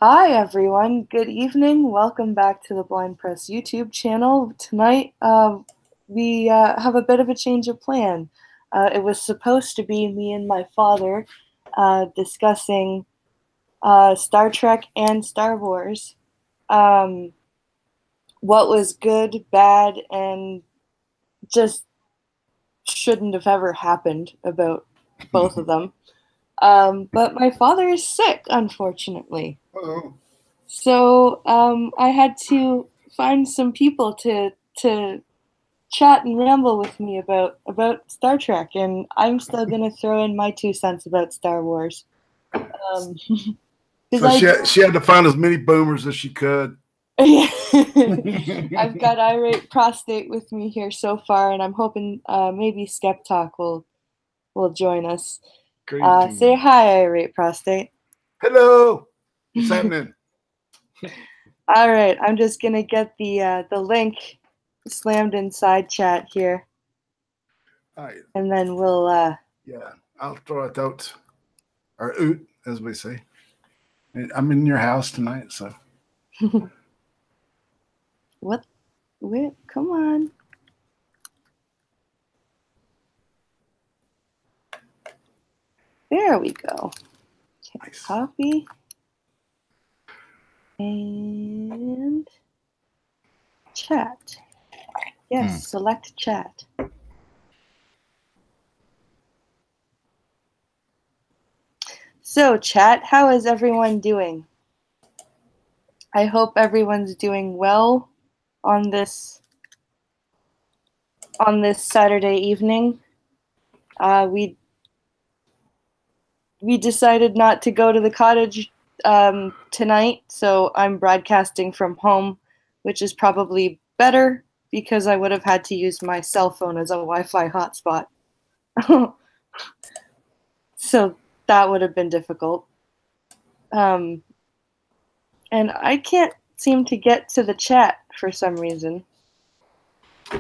Hi everyone, good evening. Welcome back to the Blind Press YouTube channel. Tonight we have a bit of a change of plan. It was supposed to be me and my father discussing Star Trek and Star Wars. What was good, bad, and just shouldn't have ever happened about both of them. But my father is sick, unfortunately. Oh, So I had to find some people to chat and ramble with me about Star Trek, and I'm still gonna throw in my 2 cents about Star Wars. Um, because so she had to find as many boomers as she could. I've got Irate Prostate with me here so far, and I'm hoping maybe Skep Talk will join us. Say Greetings. hi, Irate Prostate. Hello. What's happening? All right, I'm just gonna get the link slammed inside chat here, All right. and then we'll Yeah, I'll throw it out, or oot, as we say. I'm in your house tonight, so. what? Wait, come on. There we go. Okay, Nice. copy and chat. Yes, select chat. So, chat, how is everyone doing? I hope everyone's doing well on this Saturday evening. We decided not to go to the cottage tonight, so I'm broadcasting from home, which is probably better because I would have had to use my cell phone as a Wi-Fi hotspot. So that would have been difficult. And I can't seem to get to the chat for some reason.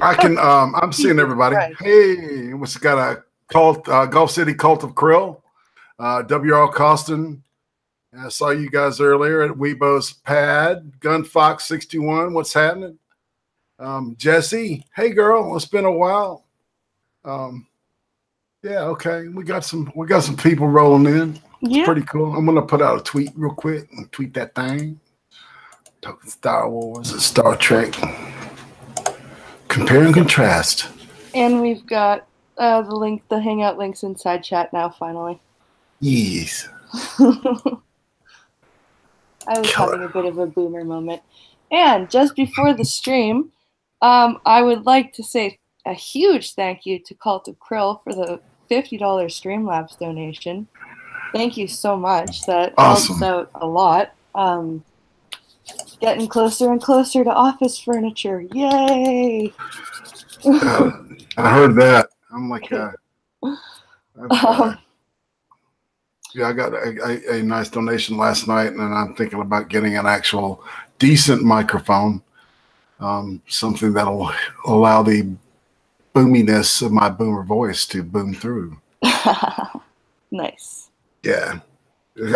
I can. I'm seeing everybody. Right. Hey, what's got a cult? Gulf City Cult of Krill. W.R. Costin. I saw you guys earlier at Weibo's pad. Gunfox 61. What's happening? Jesse. Hey, girl. It's been a while. Yeah, okay. We got some people rolling in. It's Yeah. pretty cool. I'm gonna put out a tweet real quick and tweet that thing. Talking Star Wars and Star Trek. Compare and contrast. And we've got the Hangout links inside chat now, finally. Yes. I was having a bit of a boomer moment. And just before the stream, I would like to say a huge thank you to Cult of Krill for the $50 Streamlabs donation. Thank you so much. That Awesome. helps out a lot. Getting closer and closer to office furniture. Yay! I heard that. I'm like, yeah, I got a nice donation last night, and I'm thinking about getting an actual decent microphone, something that'll allow the boominess of my boomer voice to boom through. Nice. Yeah.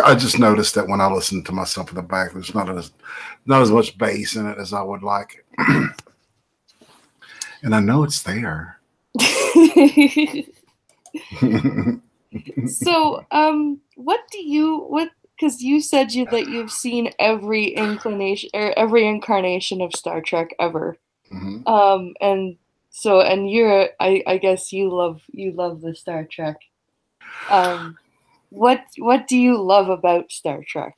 I just noticed that when I listen to myself in the back, there's not as much bass in it as I would like. And I know it's there. So, because you said that you've seen every inclination or every incarnation of Star Trek ever. Mm-hmm. And I guess you love the Star Trek. What do you love about Star Trek?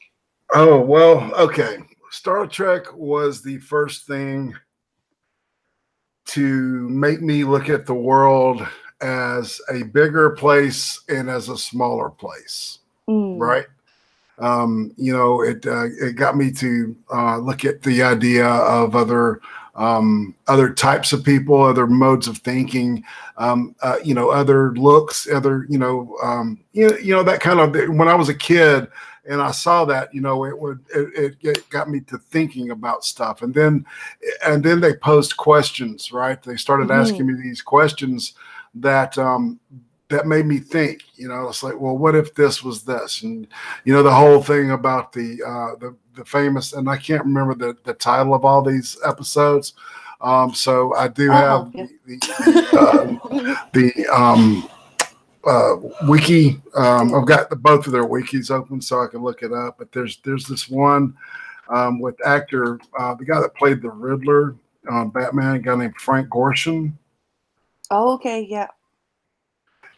Oh, well, okay. Star Trek was the first thing to make me look at the world as a bigger place and as a smaller place, right? It got me to look at the idea of other types of people, other modes of thinking, other looks, other, that kind of, when I was a kid and I saw that, it got me to thinking about stuff. And then they posed questions, right? They started asking me these questions that made me think, it's like, well, what if this was this? And, the whole thing about the the famous, and I can't remember the title of all these episodes. So I do have the wiki. I've got both of their wikis open so I can look it up. But there's this one with actor, the guy that played the Riddler on Batman, a guy named Frank Gorshin. Oh, okay, yeah.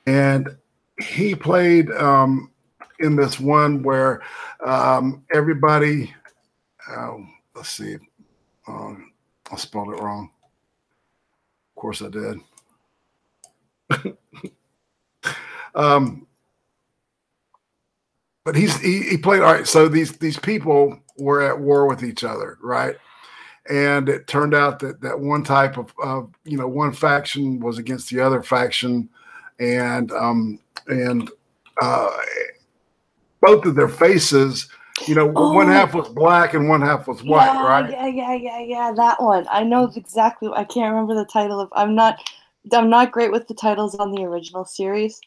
And he played in this one where everybody, let's see, I spelled it wrong. Of course I did. But he played, all right, so these people were at war with each other, right? And it turned out that one type of one faction was against the other faction, and both of their faces, one half was black and one half was white, right? Yeah. That one. I know exactly. I can't remember the title of. I'm not great with the titles on the original series.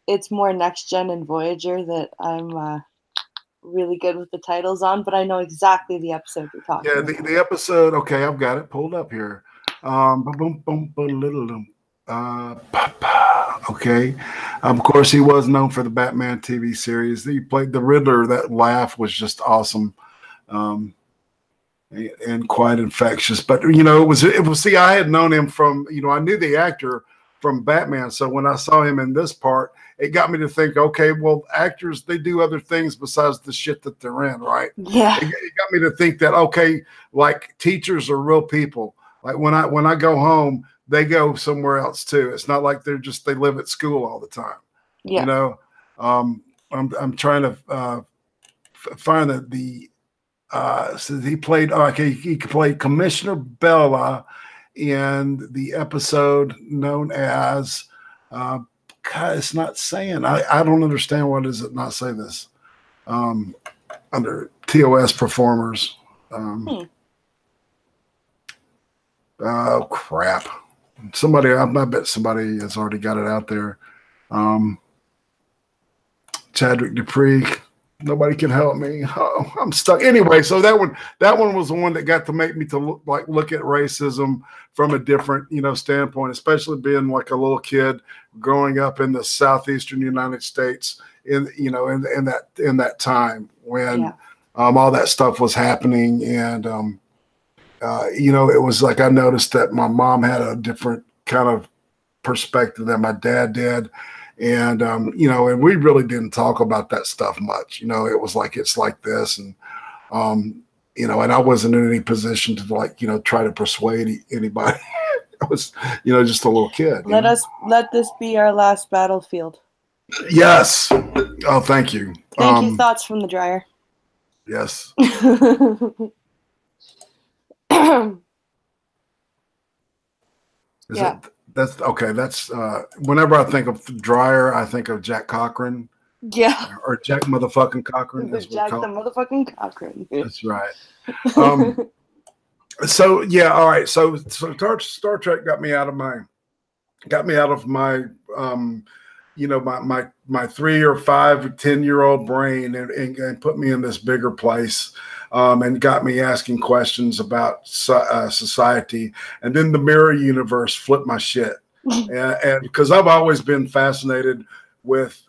It's more Next Gen and Voyager that I'm really good with the titles on, but I know exactly the episode you're talking about. Yeah, the episode. Okay, I've got it pulled up here. Okay. Of course, he was known for the Batman TV series. He played the Riddler. That laugh was just awesome, and quite infectious. But it was. See, I had known him from. I knew the actor from Batman. So when I saw him in this part, it got me to think. Okay, well, actors, they do other things besides the shit that they're in, right? Yeah. It got me to think that like teachers are real people. Like when I go home, they go somewhere else too. It's not like they live at school all the time. Yeah. I'm trying to find the so he played he played Commissioner Bella in the episode known as God, it's not saying. I don't understand why does it not say this under TOS performers. Oh crap. I bet somebody has already got it out there. Chadwick Dupree. Nobody can help me. Oh, I'm stuck. Anyway, so that one was the one that got to make me to look at racism from a different, standpoint, especially being like a little kid growing up in the southeastern United States in that time when all that stuff was happening. And it was like I noticed that my mom had a different kind of perspective than my dad did. And, and we really didn't talk about that stuff much. It was like, it's like this. And, and I wasn't in any position to try to persuade anybody. I was, just a little kid. Let this be our last battlefield. Yes. Oh, thank you. Thank you. Thoughts from the dryer. Yes. That's okay. That's whenever I think of dryer, I think of Jack Cochran. Yeah. Or Jack motherfucking Cochran. Jack the motherfucking Cochran. That's right. So yeah, all right. So Star Trek got me out of my my 3 or 5 or 10-year-old brain and put me in this bigger place. And got me asking questions about society, and then the mirror universe flipped my shit. and because I've always been fascinated with,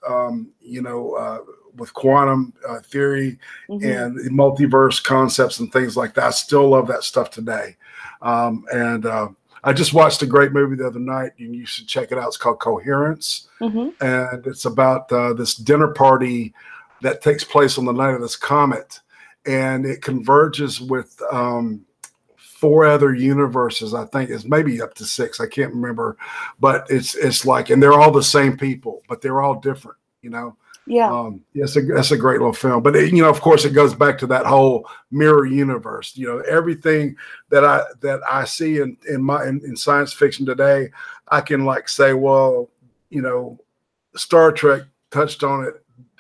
with quantum theory and multiverse concepts and things like that. I still love that stuff today. I just watched a great movie the other night, and you should check it out. It's called Coherence, and it's about this dinner party that takes place on the night of this comet. And it converges with 4 other universes. I think it's maybe up to 6. I can't remember, but it's like, and they're all the same people, but they're all different. Yeah. That's a great little film. But of course, it goes back to that whole mirror universe. Everything that I see in science fiction today, I can say, well, Star Trek touched on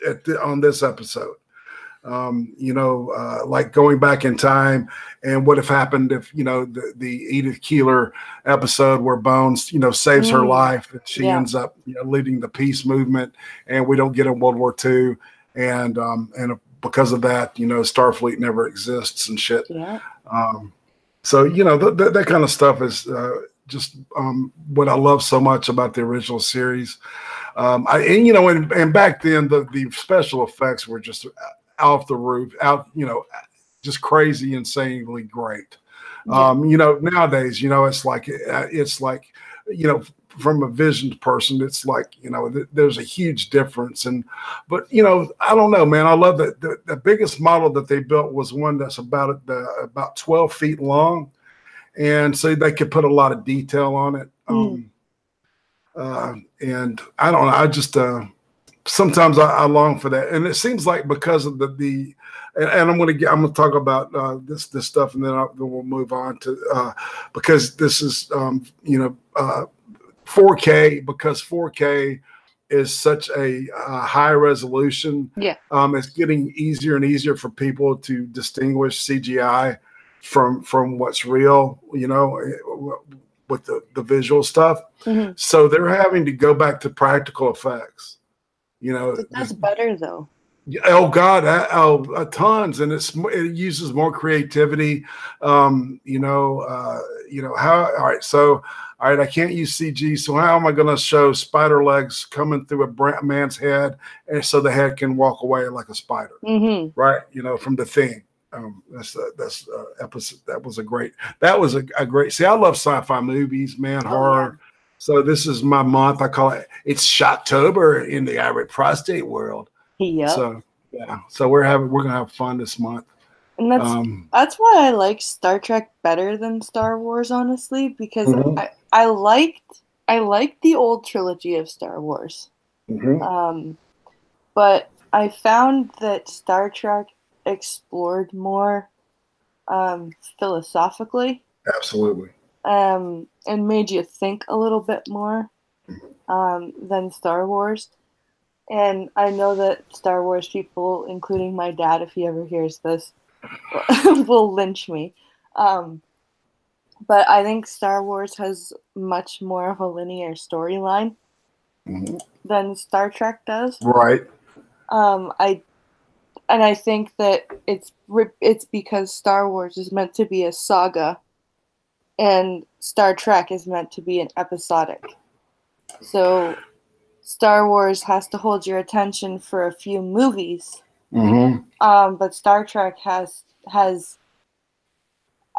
it on this episode. Like going back in time and what have happened if, the Edith Keeler episode where Bones, saves her life and she ends up, leading the peace movement, and we don't get in World War II. And because of that, Starfleet never exists and shit. Yeah. So that kind of stuff is just what I love so much about the original series. And back then the special effects were just off the roof, just crazy, insanely great. Yeah. Nowadays, it's like, from a visioned person, it's like, there's a huge difference. But I don't know, man. I love that the biggest model that they built was one that's about 12 feet long. And so they could put a lot of detail on it. And I don't know. I just, sometimes I long for that. And it seems like because of and I'm going to talk about this stuff, and then we'll move on to, because this is, 4K, because 4K is such a high resolution. Yeah. It's getting easier and easier for people to distinguish CGI from what's real, with the visual stuff. Mm-hmm. So they're having to go back to practical effects. But that's better though. Oh God, tons, and it uses more creativity. All right, so all right, I can't use CG, so how am I going to show spider legs coming through a man's head, and so the head can walk away like a spider, right? From The Thing. That's episode. That was a great. See, I love sci-fi movies, man, horror. Yeah. So this is my month. I call it. It's Shottober in the arid prostate world. Yeah. So yeah. So we're gonna have fun this month. And that's why I like Star Trek better than Star Wars, honestly, because I liked the old trilogy of Star Wars. But I found that Star Trek explored more philosophically. Absolutely. And made you think a little bit more than Star Wars. And I know that Star Wars people, including my dad, if he ever hears this, will lynch me. But I think Star Wars has much more of a linear storyline than Star Trek does. Right. I think that it's because Star Wars is meant to be a saga, and Star Trek is meant to be an episodic. So Star Wars has to hold your attention for a few movies. But Star Trek has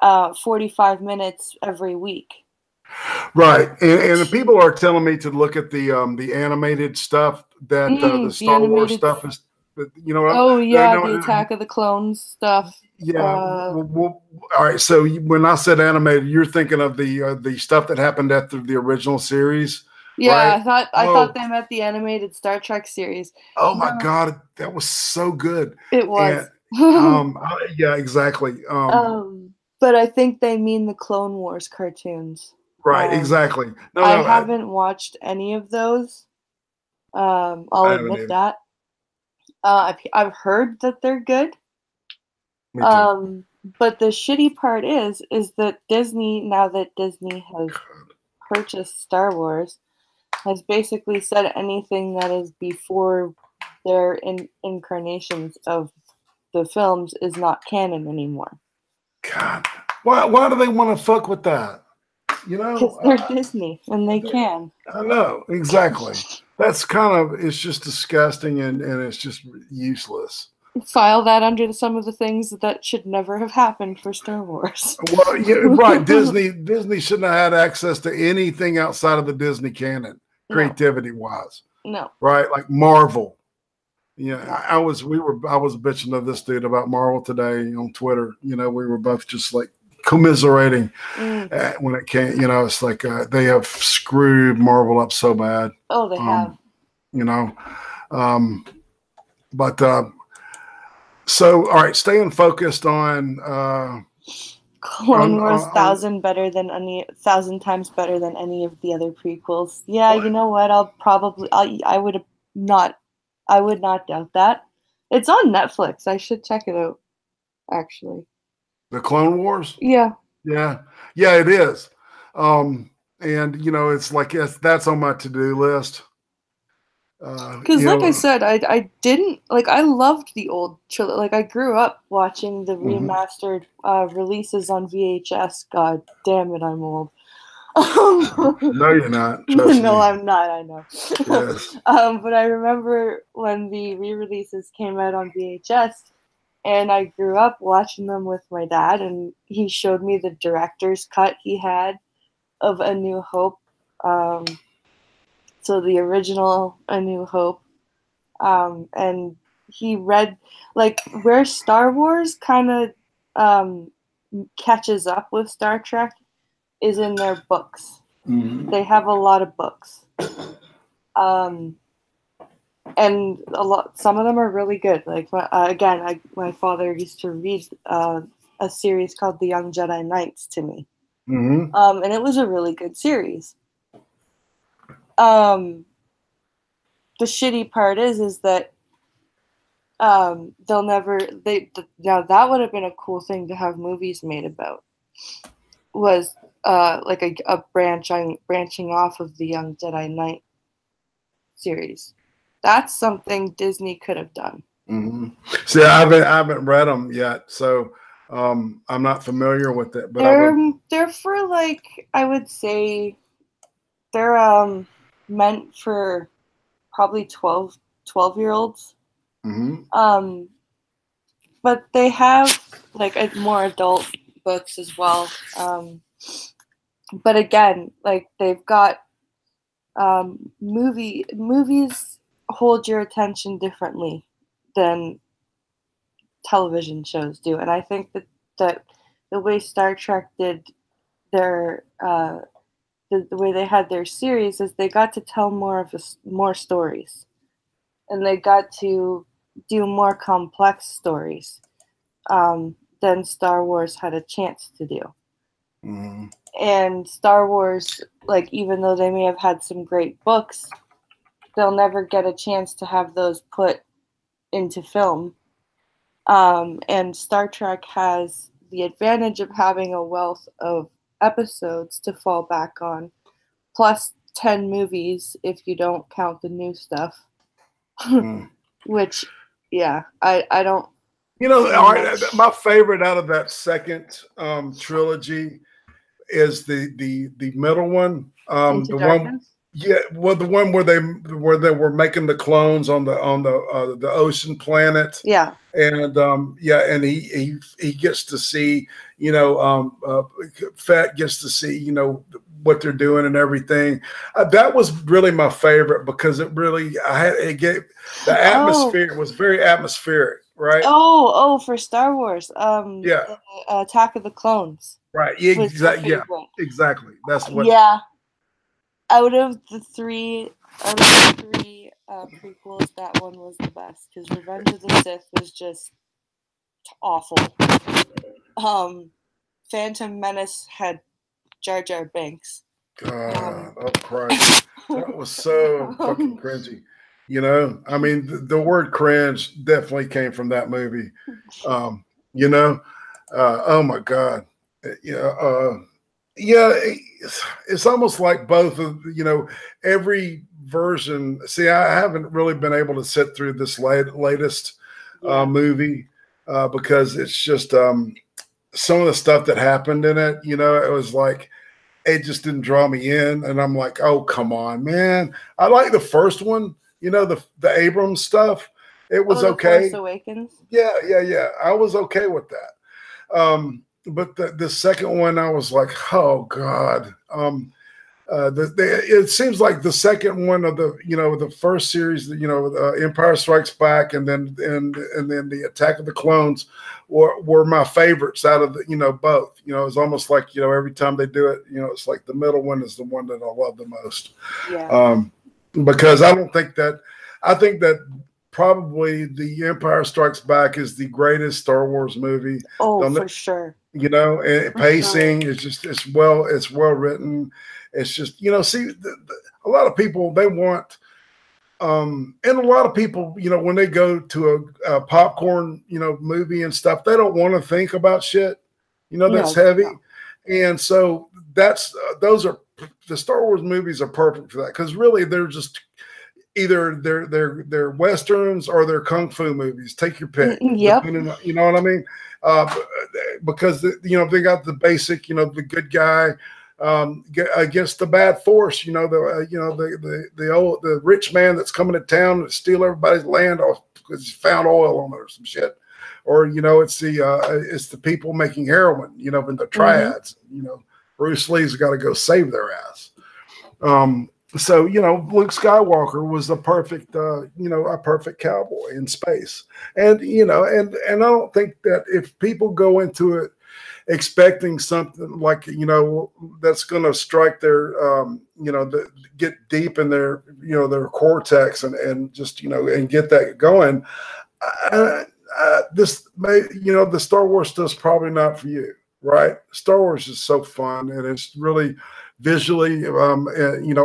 45 minutes every week. Right, and people are telling me to look at the animated stuff that the Star Wars stuff is. The Attack of the Clones stuff. Yeah. All right. So when I said animated, you're thinking of the stuff that happened after the original series. Yeah, right? I thought they meant the animated Star Trek series. Oh my God, that was so good. It was. And, yeah, exactly. But I think they mean the Clone Wars cartoons. Right, exactly. I haven't watched any of those. I'll admit that. I've heard that they're good. Me too. But the shitty part is that Disney, now that Disney has purchased Star Wars, has basically said anything that is before their incarnations of the films is not canon anymore. God, why do they want to fuck with that? Because they're Disney and they can. I know, exactly. That's it's just disgusting and it's just useless. File that under some of the things that should never have happened for Star Wars. Well, yeah, right. Disney shouldn't have had access to anything outside of the Disney canon, creativity-wise. No. Right, like Marvel. Yeah, I was bitching to this dude about Marvel today on Twitter. We were both just like commiserating when it came. It's like they have screwed Marvel up so bad. Oh, they have. So all right, staying focused on Clone Wars, 1,000 times better than any of the other prequels. Yeah, you know what? I would not doubt that. It's on Netflix. I should check it out, actually. The Clone Wars? Yeah. Yeah, it is. And it's like that's on my to-do list. Because, like I said, I didn't like. I loved the old trilogy. Like, I grew up watching the remastered releases on VHS. God damn it, I'm old. No, you're not. Trust no, me. I'm not. I know. Yes. But I remember when the re-releases came out on VHS, and I grew up watching them with my dad, and he showed me the director's cut he had of A New Hope. So the original A New Hope, and he read like where Star Wars kind of catches up with Star Trek is in their books. They have a lot of books, and some of them are really good. Like again, my father used to read a series called The Young Jedi Knights to me, and it was a really good series. The shitty part is that they'll never now that would have been a cool thing to have movies made about, was like a branching off of the Young Jedi Knight series. That's something Disney could have done. See, I haven't read them yet, so I'm not familiar with it. But they're for, like, I would say they're meant for probably 12-year-olds. But they have like more adult books as well. But again, like, they've got movies hold your attention differently than television shows do, and I think that the way Star Trek did their the way they had their series is they got to tell more stories, and they got to do more complex stories than Star Wars had a chance to do. And Star Wars, like, even though they may have had some great books, they'll never get a chance to have those put into film. And Star Trek has the advantage of having a wealth of episodes to fall back on, plus 10 movies if you don't count the new stuff. Which, yeah, I don't. All right, my favorite out of that second trilogy is the middle one. The one, yeah, well, the one where they were making the clones on the ocean planet. Yeah. And and he gets to see, Fett gets to see, what they're doing and everything. That was really my favorite because it really, it gave the atmosphere. Was very atmospheric, right? For Star Wars. Attack of the Clones. Right. Exactly. Yeah. Exactly. That's what. Yeah. Out of the three prequels, that one was the best because Revenge of the Sith was just awful. Phantom Menace had Jar Jar Binks. God, oh Christ, that was so fucking cringy. I mean, the word cringe definitely came from that movie. Oh my God, it's almost like both of every version. See, I haven't really been able to sit through this latest movie because it's just some of the stuff that happened in it. It was like it just didn't draw me in, and I'm like, oh come on, man. I like the first one. The Abrams stuff. It was okay. Force Awakens. Yeah. I was okay with that. But the second one, I was like, oh God. It seems like the second one of the first series, Empire Strikes Back, and then the Attack of the Clones were my favorites out of the both. It's almost like every time they do it, it's like the middle one is the one that I love the most. Yeah. Because I think that probably the Empire Strikes Back is the greatest Star Wars movie. Oh, for sure. And pacing is just it's well written. It's just see a lot of people they want and a lot of people when they go to a popcorn movie and stuff, they don't want to think about shit that's heavy. And so that's those are the Star Wars movies are perfect for that because really they're just either they're westerns or they're kung fu movies. Take your pick. Yep. You know what I mean? Because they got the basic, the good guy against the bad force. The rich man that's coming to town to steal everybody's land off because he found oil on it or some shit. Or it's the people making heroin. In the triads. Bruce Lee's got to go save their ass. So, Luke Skywalker was a perfect cowboy in space. And, and I don't think that if people go into it expecting something like, that's going to strike their, get deep in their, their cortex and just, and get that going, this may, the Star Wars stuff's probably not for you, right? Star Wars is so fun and it's really visually, even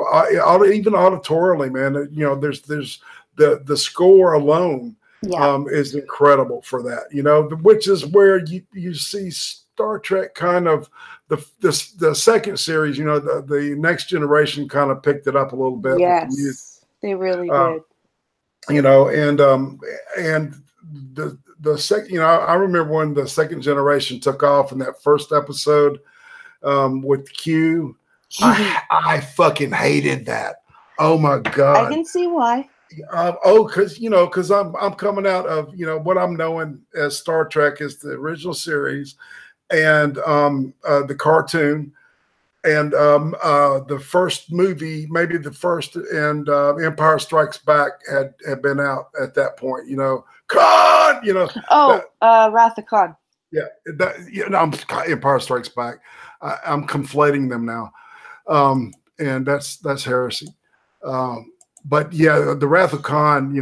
auditorially, man. There's the score alone is incredible for that. Which is where you see Star Trek kind of the second series. The Next Generation kind of picked it up a little bit. Yes, they really did. And the second, I remember when the Second Generation took off in that first episode with Q. I fucking hated that. Oh my God. I can see why. Because I'm coming out of what I'm knowing as Star Trek is the original series and the cartoon and the first movie, maybe the first, and Empire Strikes Back had been out at that point. Khan. Wrath of Khan. Yeah, Empire Strikes Back. I'm conflating them now. And that's heresy. But yeah, the Wrath of Khan,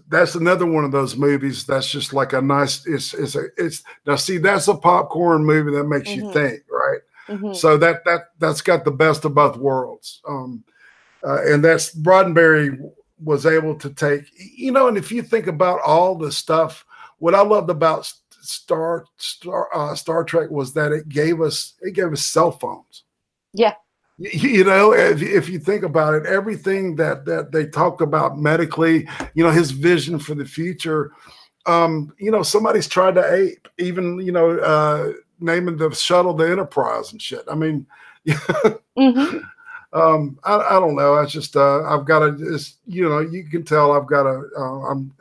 that's another one of those movies that's just like a nice, now see, that's a popcorn movie that makes you think, right? So that's got the best of both worlds. And that's Roddenberry was able to take, and if you think about all the stuff, what I loved about Star Trek was that it gave us cell phones. Yeah. If you think about it, everything that they talked about medically, his vision for the future, somebody's tried to ape, even, naming the shuttle the Enterprise and shit. I mean, I don't know. I just, I've got to just, you can tell I've got to,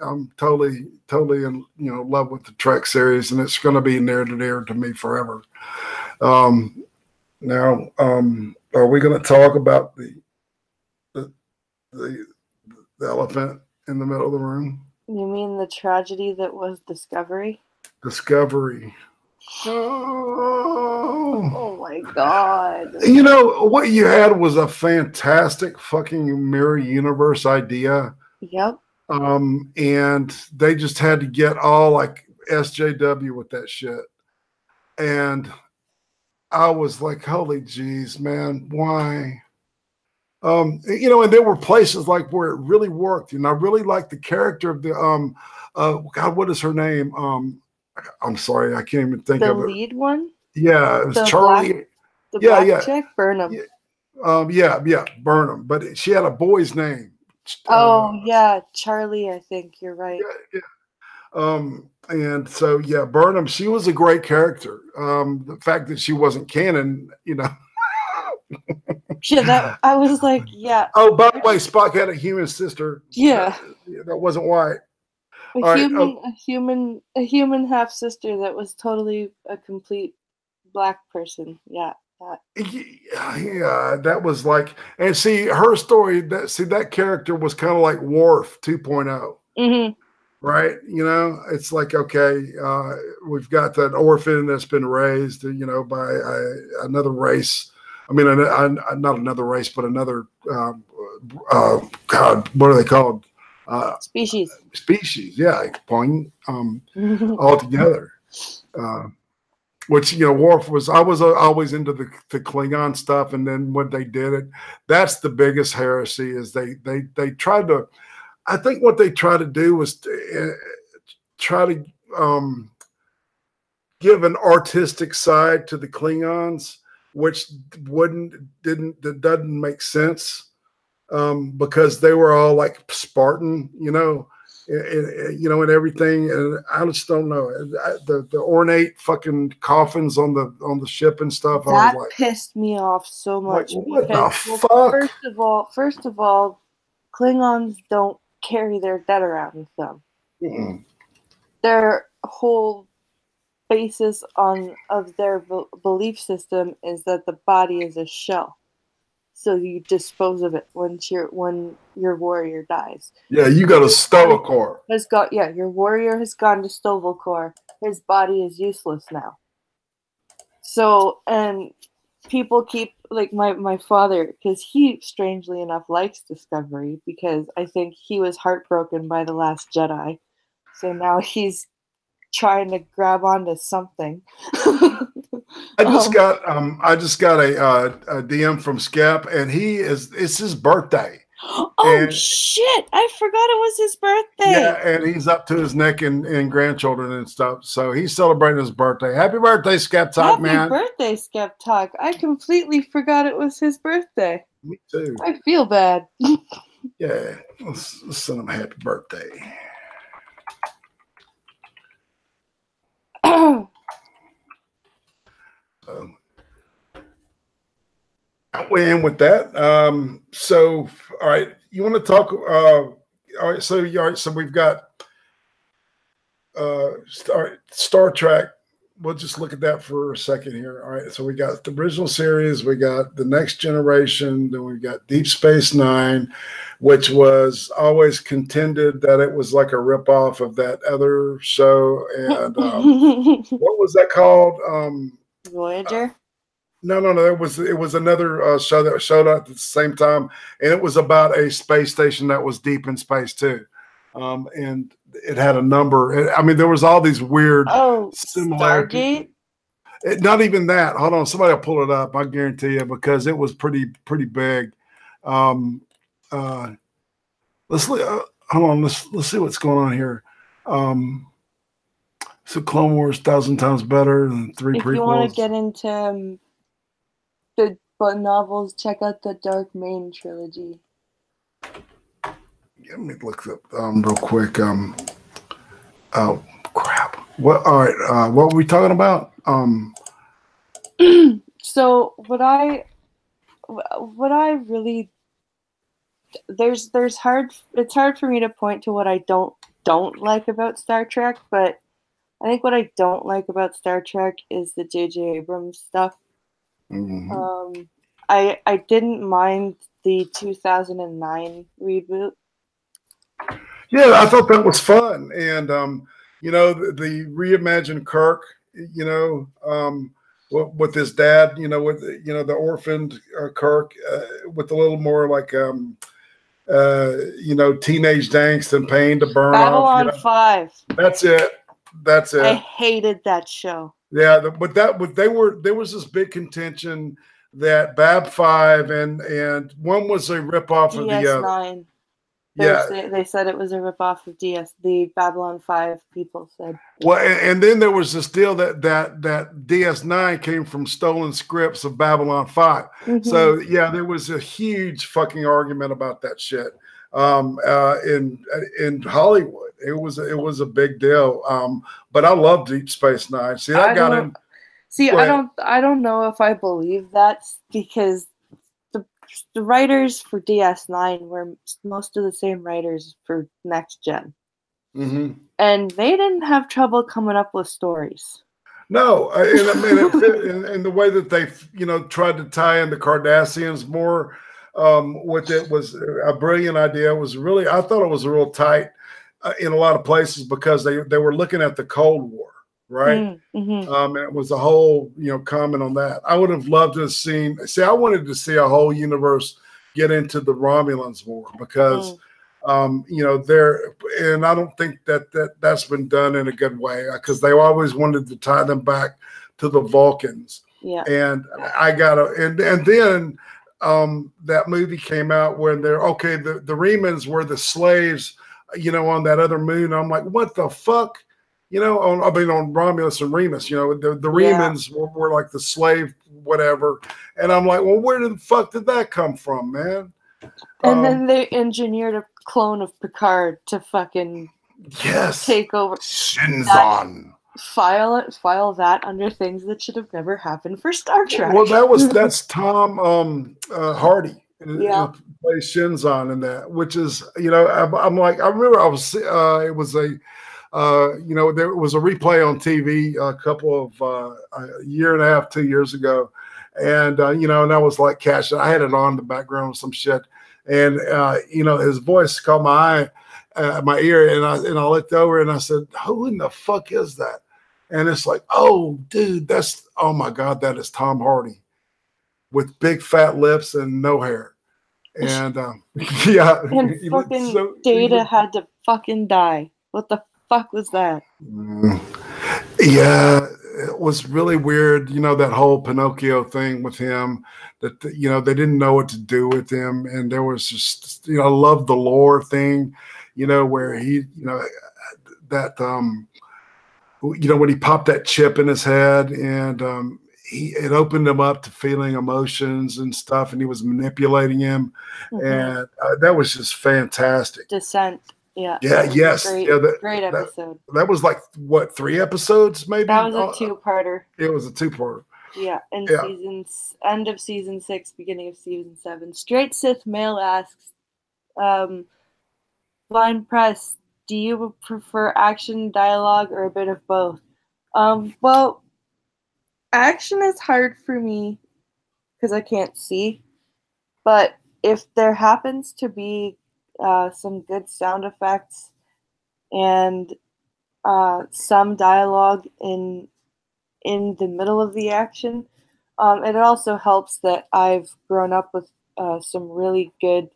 I'm totally in, love with the Trek series, and it's going to be near to me forever. Now, are we going to talk about the elephant in the middle of the room? You mean the tragedy that was Discovery? Discovery. Oh my God. What you had was a fantastic fucking mirror universe idea. Yep. And they just had to get all like SJW with that shit. And I was like, holy jeez, man, why? And there were places like where it really worked. And I really liked the character of the God, what is her name? I'm sorry, I can't even think of it. The lead one? Yeah, it was Charlie. Black chick, Burnham. Yeah, Burnham. But she had a boy's name. Charlie, I think you're right. Yeah. And so Burnham, she was a great character. The fact that she wasn't canon, I was like, yeah. Oh, by the way, Spock had a human sister. Yeah. That wasn't white. A human half sister that was totally a complete black person. Yeah. Yeah, that was like, and see her story. That character was kind of like Worf 2.0. Right? It's like, okay, we've got that orphan that's been raised, by another race. I mean, not another race, but another, God, what are they called? Species. Yeah. Point, all together. Which, Worf I was always into the Klingon stuff. And then when they did it, that's the biggest heresy is they tried to, I think what they tried to do was try to give an artistic side to the Klingons, which doesn't make sense. because they were all like Spartan, and everything. And I just don't know the ornate fucking coffins on the ship and stuff. That I was like, pissed me off so much. Like, what because, the fuck? First of all, Klingons don't carry their dead around with them. Mm-mm. Their whole basis of their belief system is that the body is a shell, so you dispose of it when your warrior dies. Yeah, you got a Sto-Vo-Kor. Your warrior has gone to Sto-Vo-Kor. His body is useless now. So, and people keep, like my father, because he strangely enough likes Discovery, because I think he was heartbroken by The Last Jedi. So now he's trying to grab onto something. I just got a DM from Skep, and it's his birthday. Oh, shit! I forgot it was his birthday. Yeah, and he's up to his neck in grandchildren and stuff. So he's celebrating his birthday. Happy birthday, Skep Talk, man! Happy birthday, Skep Talk! I completely forgot it was his birthday. Me too. I feel bad. Yeah, let's send him a happy birthday. I went in with that. So, all right, you want to talk? All right, so we've got Star Trek. We'll just look at that for a second here. All right, so we got the original series, we got the Next Generation, then we got Deep Space Nine, which was always contended that it was like a ripoff of that other show. And what was that called? Voyager. No. It was another show that showed up at the same time, and it was about a space station that was deep in space too. And it had a number. I mean, there was all these weird similarities. Stargate? Not even that. Hold on, somebody will pull it up. I guarantee you, because it was pretty big. Let's hold on. Let's see what's going on here. So Clone Wars 1,000 times better than 3 prequels. If you want to get into the novels, check out the Dark Main trilogy. Let me look up real quick. Oh crap! What? All right. What were we talking about? So what I really it's hard for me to point to what I don't like about Star Trek, but I think what I don't like about Star Trek is the J.J. Abrams stuff. Mm-hmm. I didn't mind the 2009 reboot. Yeah, I thought that was fun, and the reimagined Kirk, with his dad, with the orphaned Kirk, with a little more like teenage angst and pain to burn Babylon off. 5. That's it. I hated that show. Yeah, there was this big contention that Bab 5 and one was a ripoff of the other. DS9. They said it was a ripoff of the Babylon 5 people said. Well, and then there was this deal that DS9 came from stolen scripts of Babylon 5. Mm-hmm. So yeah, there was a huge fucking argument about that shit in Hollywood. It was a big deal. But I love Deep Space Nine. See, I don't know if I believe that, because the writers for DS9 were most of the same writers for Next Gen. Mm-hmm. And they didn't have trouble coming up with stories. No, and I mean, it fit in the way that they, tried to tie in the Cardassians more with it was a brilliant idea. It was really, I thought it was real tight in a lot of places, because they were looking at the Cold War. Right. Mm-hmm. And it was a whole, comment on that. I would have loved to have seen, I wanted to see a whole universe get into the Romulans more, because, they're, and I don't think that's been done in a good way, because they always wanted to tie them back to the Vulcans. Yeah. And and then that movie came out when the Remans were the slaves, on that other moon. I'm like, what the fuck? On Romulus and Remus, the Remans were like the slave, whatever. And I'm like, well, where the fuck did that come from, man? And then they engineered a clone of Picard to fucking take over. Shinzon. File that under things that should have never happened for Star Trek. Well, that's Tom Hardy. Yeah, plays Shinzon in that, which is, I'm like, I remember it was a there was a replay on TV a couple of a year and a half, 2 years ago, and and I was like catching. I had it on the background with some shit, and his voice caught my ear, and I looked over and I said, "Who in the fuck is that?" And it's like, "Oh, dude, oh my God, that is Tom Hardy with big fat lips and no hair." And yeah, and fucking Data had to fucking die. What the fuck was that? Yeah, it was really weird. That whole Pinocchio thing with him, that they didn't know what to do with him, and there was just I love the lore thing, where he that when he popped that chip in his head, and it opened him up to feeling emotions and stuff, and he was manipulating him, and that was just fantastic. Descent. Yeah. Yeah. Yes. Great episode. That was like what, 3 episodes maybe? That was a two-parter. It was a two-parter. Yeah, end of season 6, beginning of season 7. Straight Sith Mail asks, Blind Press, do you prefer action, dialogue, or a bit of both? Well, action is hard for me because I can't see, but if there happens to be some good sound effects and some dialogue in the middle of the action, it also helps that I've grown up with some really good,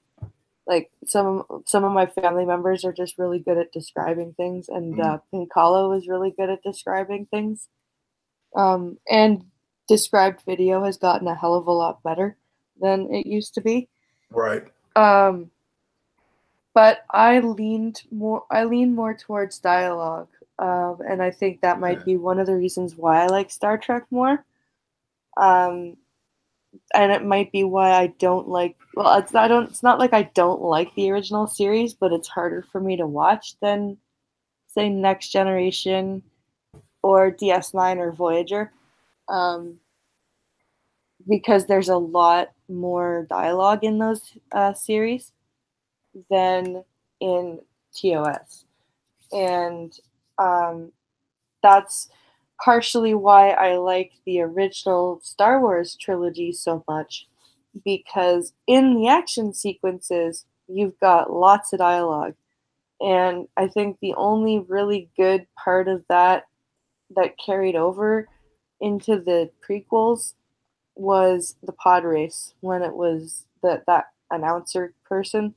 like some of my family members are just really good at describing things, and Pinkalo is really good at describing things. And described video has gotten a hell of a lot better than it used to be. Right. But I lean more towards dialogue, and I think that might be one of the reasons why I like Star Trek more. And it might be why I don't like. Well, it's not like I don't like the original series, but it's harder for me to watch than, say, Next Generation or DS9 or Voyager, because there's a lot more dialogue in those series than in TOS. And that's partially why I like the original Star Wars trilogy so much, because in the action sequences, you've got lots of dialogue. And I think the only really good part of that carried over into the prequels was the pod race, when it was that announcer person.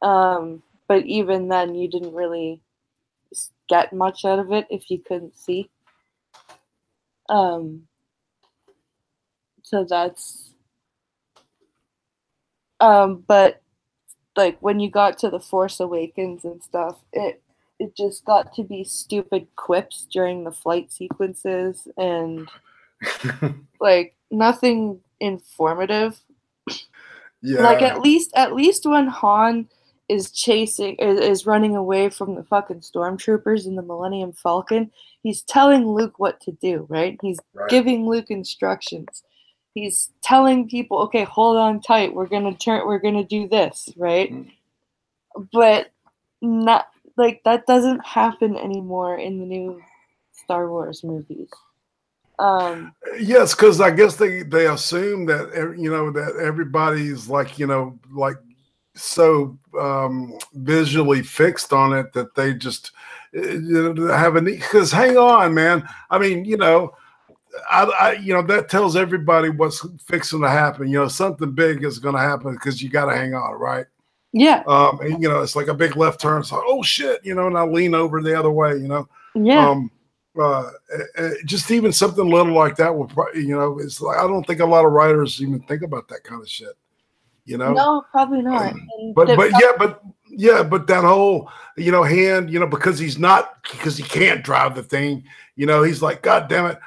But even then, you didn't really get much out of it if you couldn't see. So that's. But like when you got to the Force Awakens and stuff, it just got to be stupid quips during the flight sequences and like nothing informative. Yeah. Like at least when Han is running away from the fucking stormtroopers in the Millennium Falcon, he's telling Luke what to do, right? He's giving Luke instructions. He's telling people, okay, hold on tight. We're gonna do this, right? But not like that doesn't happen anymore in the new Star Wars movies. Yes, because I guess they assume that that everybody's like so visually fixed on it that they just have a need. Because hang on, man. I mean, I that tells everybody what's fixing to happen. Something big is going to happen because you got to hang on, right? Yeah. And it's like a big left turn. It's like, oh shit, and I lean over the other way. Yeah. Just even something little like that would, it's like I don't think a lot of writers even think about that kind of shit. No, probably not. But that whole hand, because he can't drive the thing. He's like, God damn it,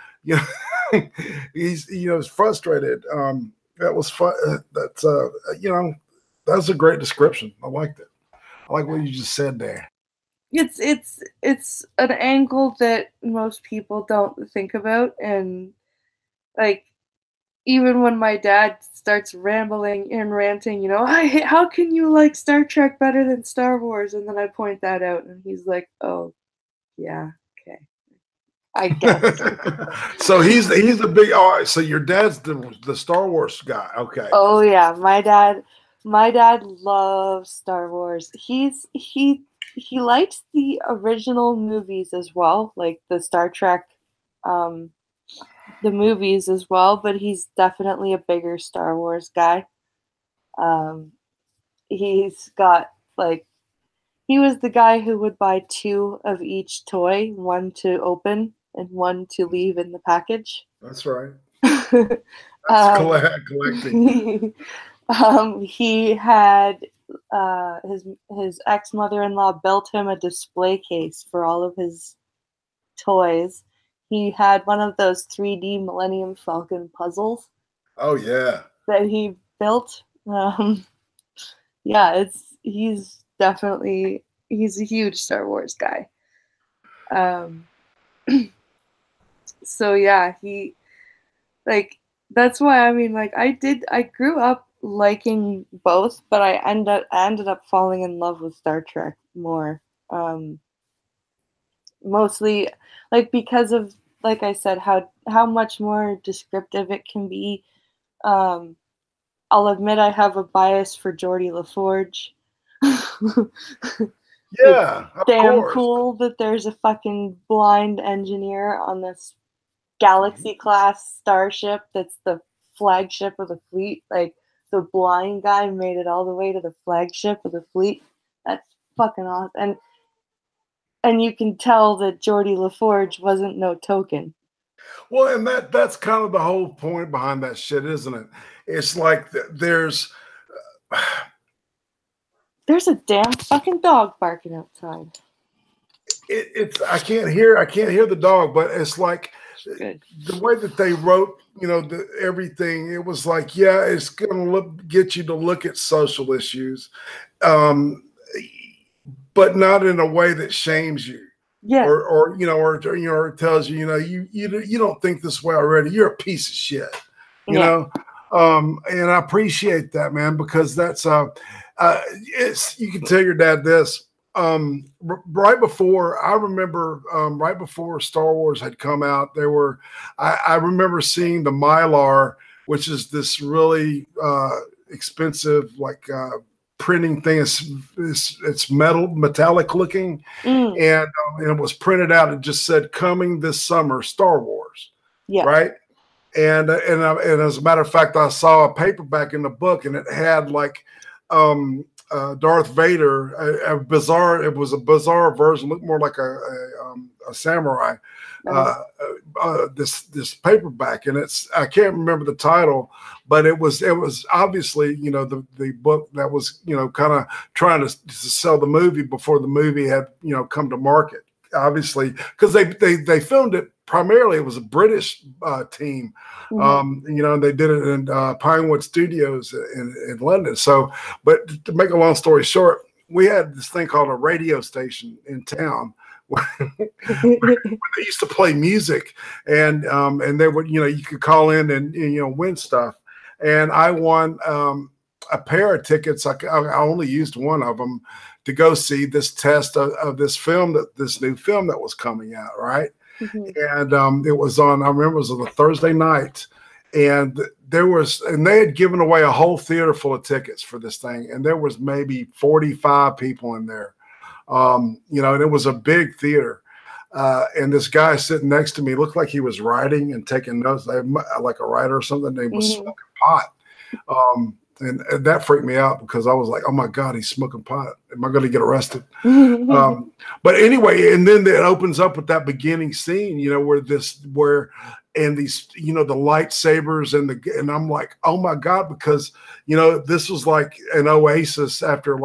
he's frustrated. That was fun. That's That's a great description. I liked it. I like what you just said there. It's an angle that most people don't think about, and like even when my dad starts rambling and ranting, how can you like Star Trek better than Star Wars? And then I point that out, and he's like, "Oh, yeah, okay, I guess." So he's the big. All right, so your dad's the Star Wars guy. Okay. Oh yeah, my dad loves Star Wars. He likes the original movies as well, like the Star Trek, the movies as well. But he's definitely a bigger Star Wars guy. He's got like he was the guy who would buy 2 of each toy, one to open and one to leave in the package. That's right. That's collecting. He had his ex-mother-in-law built him a display case for all of his toys. He had one of those 3D Millennium Falcon puzzles. Oh yeah. That he built. Yeah, he's a huge Star Wars guy. So yeah, that's why I grew up liking both, but I ended up falling in love with Star Trek more. Mostly because of, like I said, how much more descriptive it can be. I'll admit I have a bias for Geordi LaForge. Yeah, it's damn cool that there's a fucking blind engineer on this Galaxy class starship that's the flagship of the fleet. Like, the blind guy made it all the way to the flagship of the fleet. That's fucking awesome. And you can tell that Geordi LaForge wasn't no token. Well, and that's kind of the whole point behind that shit, isn't it? It's like there's a damn fucking dog barking outside. It's I can't hear the dog, but it's like the way that they wrote, everything. It was like, yeah, it's gonna get you to look at social issues, but not in a way that shames you. Yeah. Or tells you, you don't think this way already. You're a piece of shit. You know. And I appreciate that, man, because that's you can tell your dad this. Right before Star Wars had come out, I remember seeing the Mylar, which is this really expensive printing thing. It's metallic looking, and it was printed out. It just said "Coming this summer, Star Wars." Yeah. Right. And as a matter of fact, I saw a paperback in the book, and it had Darth Vader, it was a bizarre version, looked more like a samurai. This paperback, and I can't remember the title, but it was obviously the book that was kind of trying to sell the movie before the movie had come to market. Obviously, because they filmed it primarily, it was a British team, and they did it in Pinewood Studios in London. So, but to make a long story short, we had this thing called a radio station in town where they used to play music, and they would you could call in and win stuff, and I won a pair of tickets. I only used one of them to go see this test of this new film that was coming out, right? And it was on, I remember it was on a Thursday night, and they had given away a whole theater full of tickets for this thing, and there was maybe 45 people in there, and it was a big theater, and this guy sitting next to me looked like he was writing and taking notes, like a writer or something. He was smoking pot. And that freaked me out because I was like, oh my God, he's smoking pot. Am I going to get arrested? But anyway, and then it opens up with that beginning scene, where these, the lightsabers and I'm like, oh my God, because, this was like an oasis after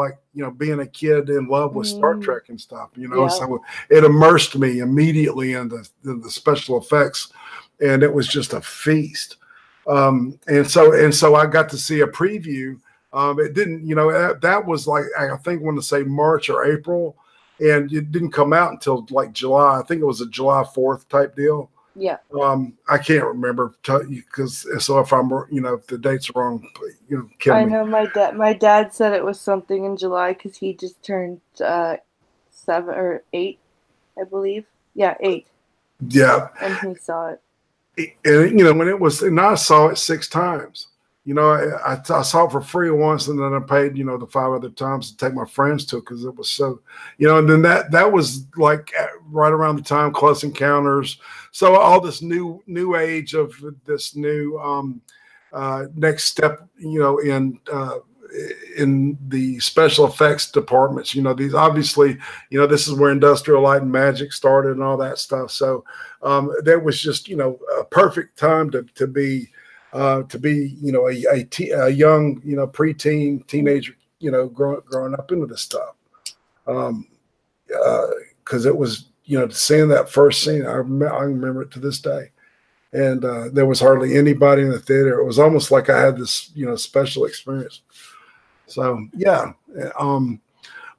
being a kid in love with Star Trek and stuff, so it immersed me immediately in the special effects, and it was just a feast. And so I got to see a preview It didn't, that was like, I think, want to say March or April, and it didn't come out until like July. I think it was a July 4th type deal. Yeah. I can't remember because so if I'm, if the dates are wrong, kill me. I know my dad said it was something in July because he just turned 7 or 8, I believe. Yeah, 8. Yeah. And he saw it. And, when it was, and I saw it 6 times. I saw it for free once, and then I paid, the 5 other times to take my friends to it because it was so, and then that was like right around the time Close Encounters. So all this new age of this new next step, in the special effects departments. These obviously, this is where Industrial Light and Magic started and all that stuff. So that was just, a perfect time to be a young, preteen, teenager, growing up into this stuff. Because it was, seeing that first scene, I remember it to this day. And there was hardly anybody in the theater. It was almost like I had this, special experience. So, yeah.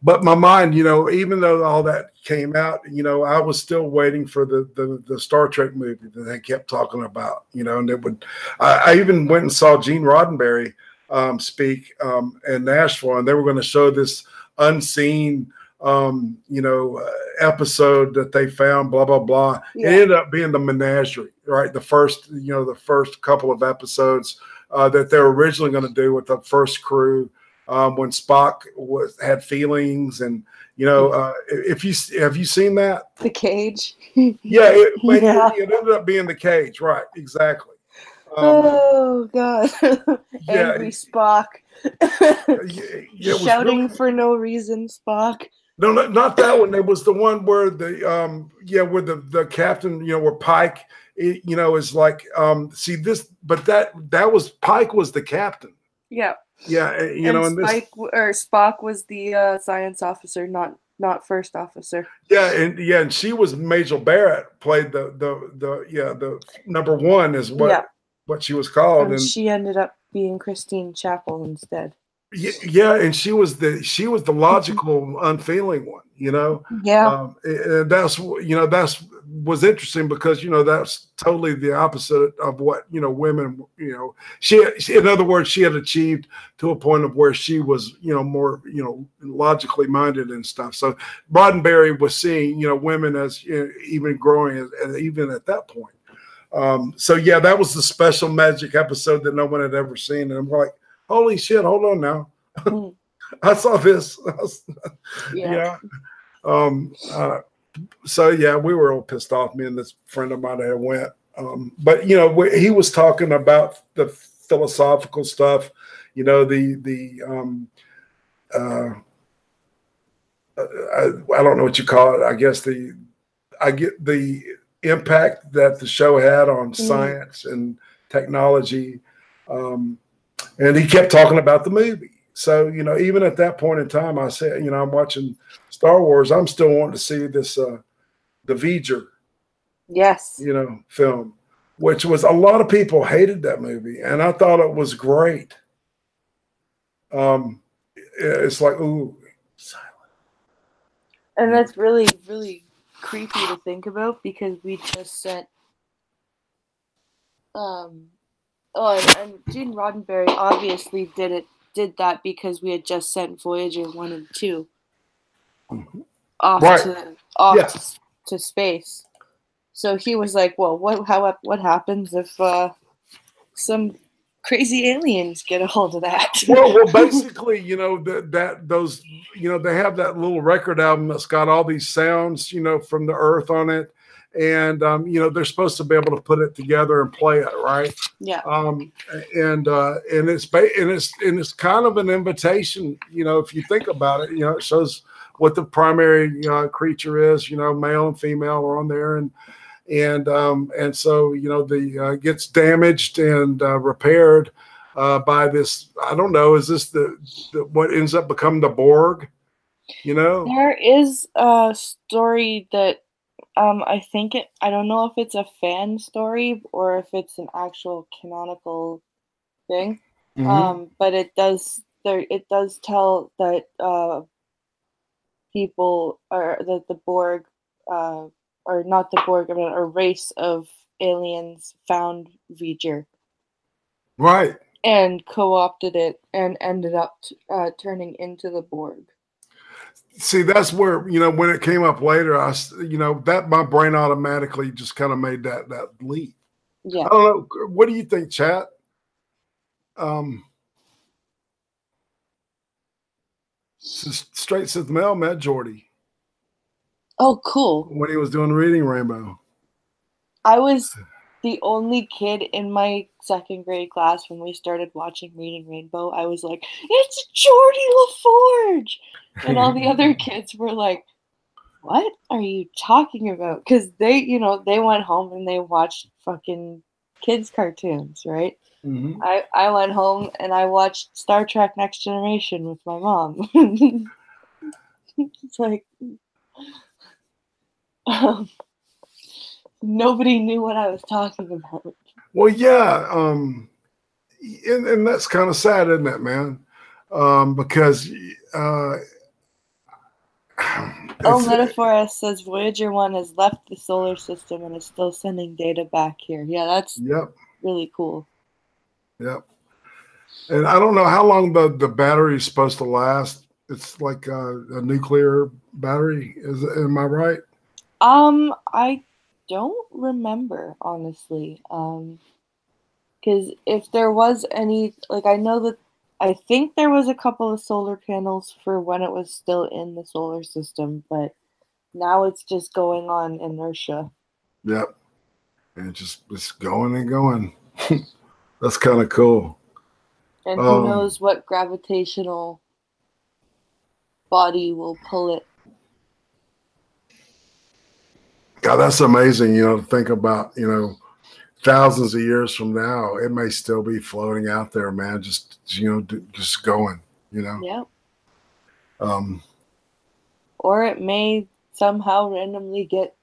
But my mind, even though all that came out, I was still waiting for the Star Trek movie that they kept talking about, and it would. I even went and saw Gene Roddenberry speak in Nashville, and they were going to show this unseen, episode that they found, blah blah blah. Yeah. It ended up being the Menagerie, right? The first couple of episodes that they were originally going to do with the first crew. When Spock had feelings, and have you seen that? The Cage. Yeah, it ended up being The Cage, right? Exactly. Oh God, angry Spock, shouting really, for no reason, Spock. No, not that one. It was the one where where the captain, where Pike, is like, see this, but that was Pike was the captain. Yeah. Yeah, and Spock was the science officer, not first officer. Yeah, and she was Majel Barrett, played the number 1 is what she was called, and she ended up being Christine Chapel instead. Yeah, and she was the logical, unfeeling one, Yeah, and that's was interesting because that's totally the opposite of what women she in other words she had achieved to a point of where she was more logically minded and stuff. So Roddenberry was seeing women as even growing even at that point. So yeah, that was the special magic episode that no one had ever seen, and I'm like, holy shit, hold on now. I saw this. Yeah. So yeah, we were all pissed off. Me and this friend of mine had went. But he was talking about the philosophical stuff, I don't know what you call it. I guess I get the impact that the show had on science and technology. And he kept talking about the movie. So, even at that point in time, I said, I'm watching Star Wars. I'm still wanting to see this, the V'ger, yes, film, which was a lot of people hated that movie. And I thought it was great. It's like, ooh, silent. And that's really, really creepy to think about because we just sent, and Gene Roddenberry obviously did that because we had just sent Voyager 1 and 2 off to space. So he was like, "Well, what happens if some crazy aliens get a hold of that?" Well, basically, those they have that little record album that's got all these sounds, from the Earth on it. And they're supposed to be able to put it together and play it, right? Yeah. And it's kind of an invitation, if you think about it. It shows what the primary creature is. Male and female are on there, and so the gets damaged and repaired by this. I don't know. Is this the what ends up becoming the Borg? There is a story that. I don't know if it's a fan story or if it's an actual canonical thing. But it does there it does tell that people or that the Borg, or not the Borg, but a race of aliens found V'ger Right. and co-opted it and ended up turning into the Borg. See, that's where, when it came up later, that my brain automatically just kind of made that leap. Yeah. I don't know. What do you think, chat? Straight Sith Mel met Geordi. Oh, cool. When he was doing Reading Rainbow. I was the only kid in my second grade class when we started watching Reading Rainbow. I was like, it's Geordi LaForge! And all the other kids were like, what are you talking about? Because they went home and they watched fucking kids' cartoons, right? Mm-hmm. I went home and I watched Star Trek Next Generation with my mom. It's like, nobody knew what I was talking about. Well, yeah, and that's kind of sad, isn't it, man? Because Metaphora says Voyager 1 has left the solar system and is still sending data back here. Yeah, that's really cool. Yep. And I don't know how long the battery is supposed to last. It's like a nuclear battery. Am I right? I don't remember, honestly. Because if there was any, like, I think there was a couple of solar panels for when it was still in the solar system, but now it's just going on inertia. Yep. And it's going and going. That's kind of cool. And who knows what gravitational body will pull it. God, that's amazing, to think about, thousands of years from now, it may still be floating out there, man. Just going, Yep. Or it may somehow randomly get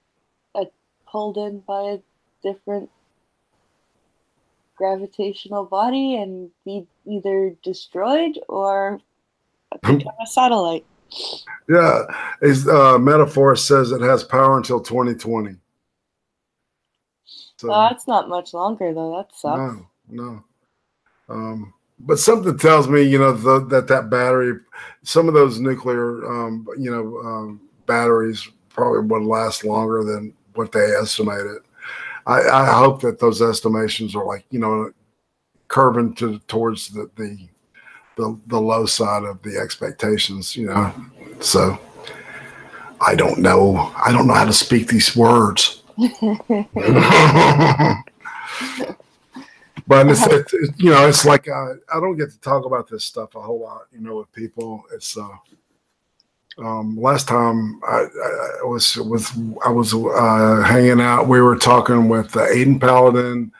pulled in by a different gravitational body and be either destroyed or become a satellite. Yeah, Metaphor says it has power until 2020. So that's not much longer, though. That sucks. No. But something tells me, that battery, some of those nuclear, batteries probably would last longer than what they estimated. I hope that those estimations are like, curving towards the low side of the expectations, So I don't know. I don't know how to speak these words. But it's like I don't get to talk about this stuff a whole lot, with people. It's last time I was hanging out. We were talking with Aiden Paladin.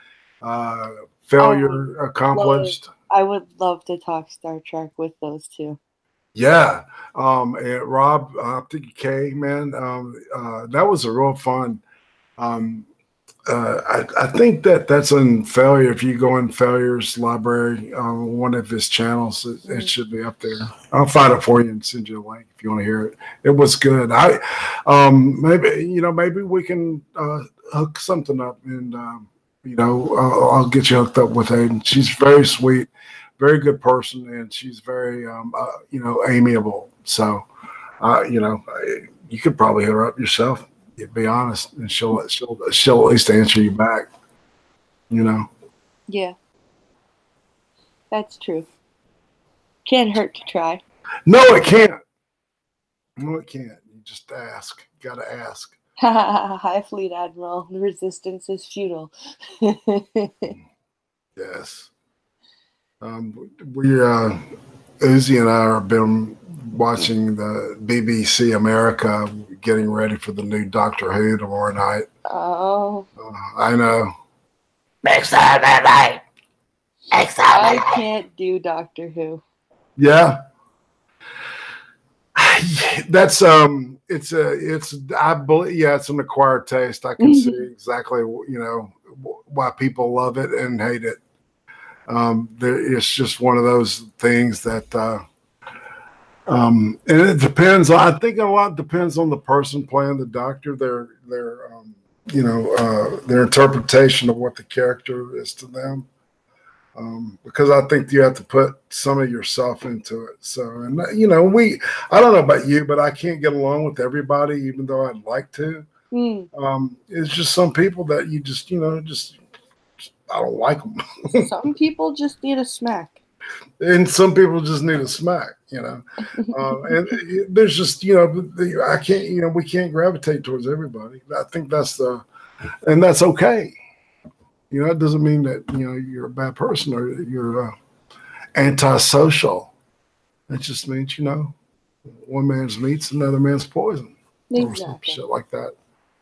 Failure accomplished. I would love to talk Star Trek with those two. Yeah, and Rob Optic K, man, that was a real fun. I think that's in Failure. If you go in Failure's library, one of his channels, it should be up there. I'll find it for you and send you a link if you want to hear it. It was good. Maybe we can hook something up, and I'll get you hooked up with Aiden. She's very sweet, very good person, and she's very amiable. So, you could probably hit her up yourself. Be honest, and she'll at least answer you back. Yeah, that's true. Can't hurt to try. No, it can't. No, it can't. You just ask. You gotta ask. Hi, Fleet Admiral. The resistance is futile. Yes. Uzi and I have been watching the BBC America, getting ready for the new Doctor Who tomorrow night. Oh. I know. I can't do Doctor Who. Yeah. That's it's I believe it's an acquired taste. I can see exactly why people love it and hate it. It's just one of those things that, and it depends. I think a lot depends on the person playing the doctor, their interpretation of what the character is to them. Because I think you have to put some of yourself into it. So, and I don't know about you, but I can't get along with everybody, even though I'd like to. It's just some people that you just I don't like them. Some people just need a smack. And some people just need a smack, and there's just, I can't, we can't gravitate towards everybody. I think and that's okay. It doesn't mean that, you're a bad person or you're antisocial. It just means, one man's meat's another man's poison. Exactly. Or some shit like that.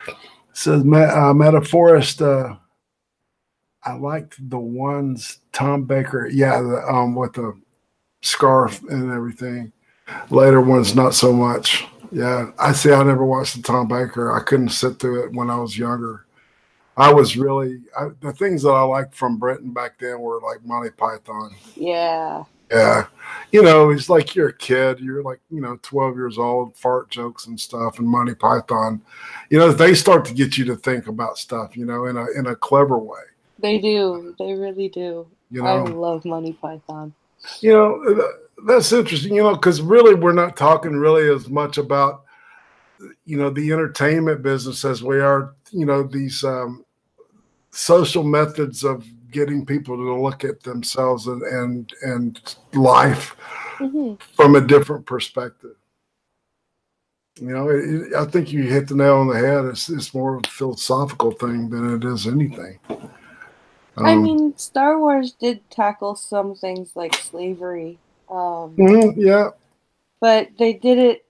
It says, Metaphorist, I liked the ones Tom Baker, with the scarf and everything. Later ones, not so much. Yeah, I never watched the Tom Baker. I couldn't sit through it when I was younger. I was really, the things that I liked from Britain back then were like Monty Python. Yeah. Yeah. It's like you're a kid. You're like, 12 years old, fart jokes and stuff, and Monty Python. They start to get you to think about stuff, in a clever way. They do. They really do. I love Monty Python. That's interesting, because really we're not talking really as much about, the entertainment business as we are, these social methods of getting people to look at themselves and life from a different perspective. I think you hit the nail on the head. It's more of a philosophical thing than it is anything. I mean, Star Wars did tackle some things like slavery. Yeah. But they did it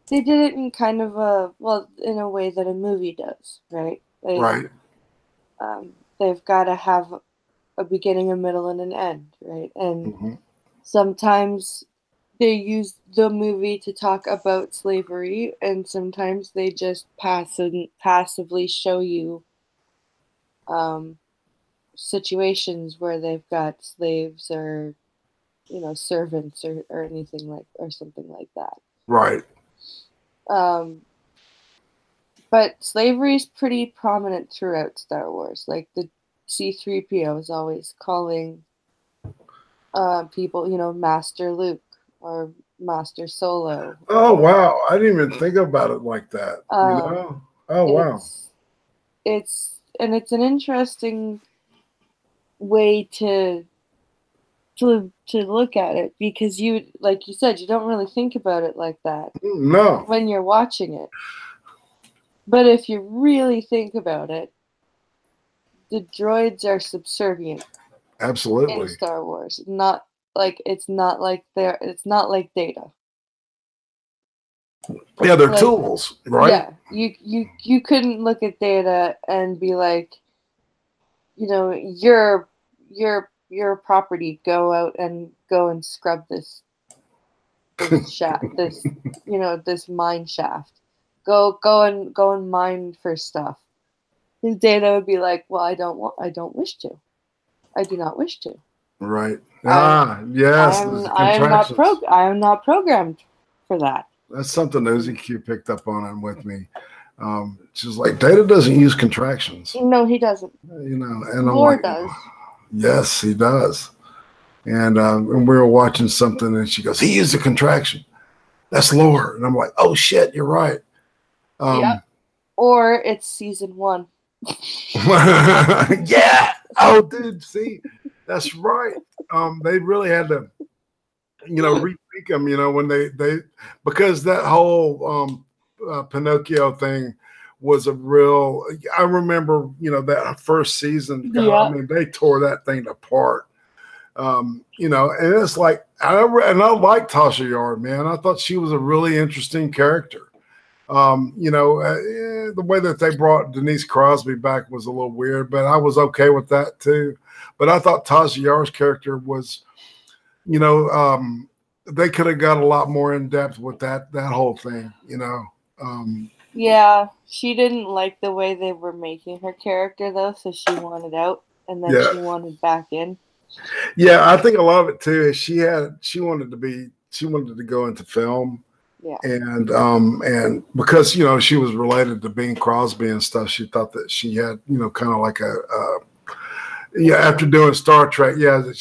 in kind of in a way that a movie does, right? Right. They've got to have a beginning, a middle, and an end, right? And sometimes they use the movie to talk about slavery, and sometimes they just passively show you situations where they've got slaves or servants or anything or something like that. Right. But slavery is pretty prominent throughout Star Wars. Like the C-3PO is always calling people, Master Luke or Master Solo. Oh wow, I didn't even think about it like that. Oh wow. It's an interesting way to look at it, because you, like you said, you don't really think about it like that. No. When you're watching it. But if you really think about it, the droids are subservient. Absolutely. In Star Wars. It's not like Data. Yeah, they're tools, right? Yeah. You couldn't look at Data and be like, you're a property, go out and scrub this shaft, this mine shaft. Go and mine for stuff. His Data would be like, well, I don't wish to. I do not wish to. Right. Yes. I am not programmed for that. That's something Uzi Q picked up on with me. She's like, Data doesn't use contractions. No, he doesn't. And Lore does. Yes, he does. And we were watching something, and she goes, he used a contraction. That's lore. And I'm like, oh shit, you're right. Yep. Or it's season 1. Yeah. Oh, dude, see, that's right. They really had to, rethink them, when they because that whole Pinocchio thing was a real. I remember, that first season. God, I mean, they tore that thing apart. And it's like I like Tasha Yar, man. I thought she was a really interesting character. The way that they brought Denise Crosby back was a little weird, but I was okay with that too. But I thought Tasha Yar's character was, they could have got a lot more in depth with that whole thing, Yeah, she didn't like the way they were making her character though, so she wanted out. and then Yeah. she wanted back in. Yeah, I think a lot of it too is she wanted to go into film. Yeah. And because she was related to Bing Crosby and stuff, she thought that she had kind of like after doing Star Trek, that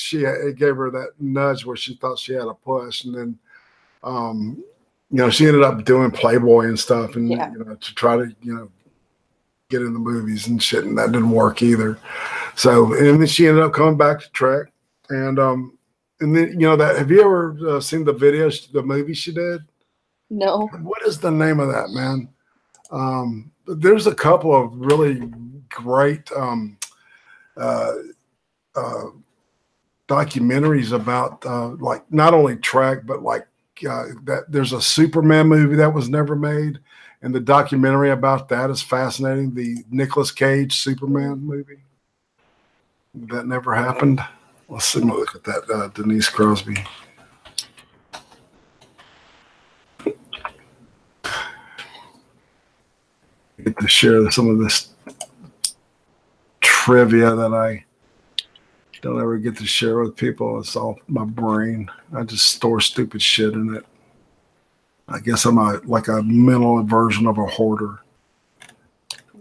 it gave her that nudge where she thought she had a push, and then she ended up doing Playboy and stuff, and to try to get in the movies and shit, and that didn't work either. So, and then she ended up coming back to Trek, and then that. Have you ever seen the movie she did? No. What is the name of that, man? There's a couple of really great documentaries about like not only Trek, but like that there's a Superman movie that was never made, and the documentary about that is fascinating. The Nicolas Cage Superman movie that never happened. Let's see. Look at that, Denise Crosby. Get to share some of this trivia that I don't ever get to share with people. It's all my brain. I just store stupid shit in it. I guess I'm like a mental version of a hoarder.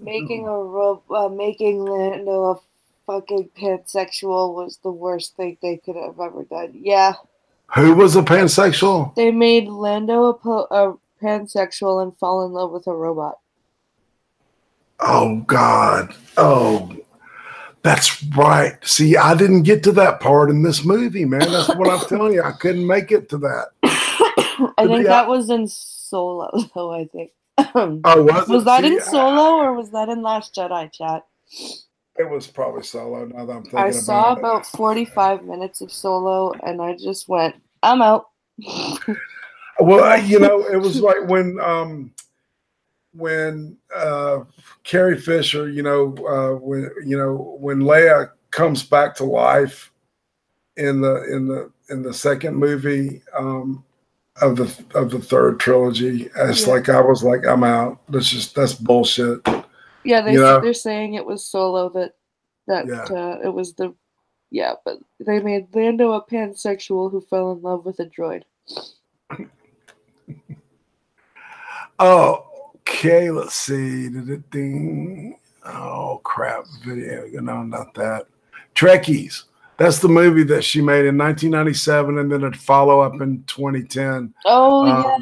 Making Lando a fucking pansexual was the worst thing they could have ever done. Yeah. Who was a pansexual? They made Lando a pansexual and fall in love with a robot. Oh, God. Oh, that's right. See, I didn't get to that part in this movie, man. That's what I'm telling you. I couldn't make it to that. I think that was in Solo, though, I think. Oh, was that in Solo or was that in Last Jedi, chat? It was probably Solo, now that I'm thinking I saw about 45 minutes of Solo, and I just went, I'm out. Well, it was like when Carrie Fisher, when Leia comes back to life in the second movie of the third trilogy, it's like I was like, I'm out. That's bullshit. Yeah, they're saying it was Solo that it was but they made Lando a pansexual who fell in love with a droid. Oh. Okay, let's see. Oh crap! Video. No, not that. Trekkies. That's the movie that she made in 1997, and then a follow up in 2010. Oh yeah,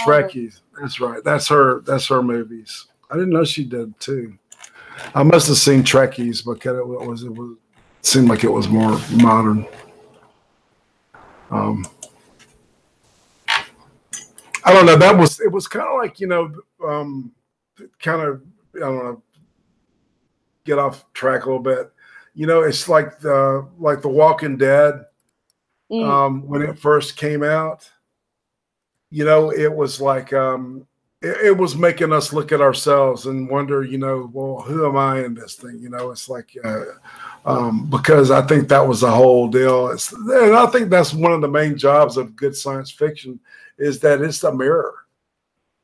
Trekkies. That's right. That's her movies. I didn't know she did too. I must have seen Trekkies because it seemed like it was more modern. I don't know. It was kind of like, kind of, I don't know, get off track a little bit. It's like the Walking Dead when it first came out. It was like it was making us look at ourselves and wonder, well, who am I in this thing? It's like because I think that was the whole deal. And I think that's one of the main jobs of good science fiction is that it's a mirror,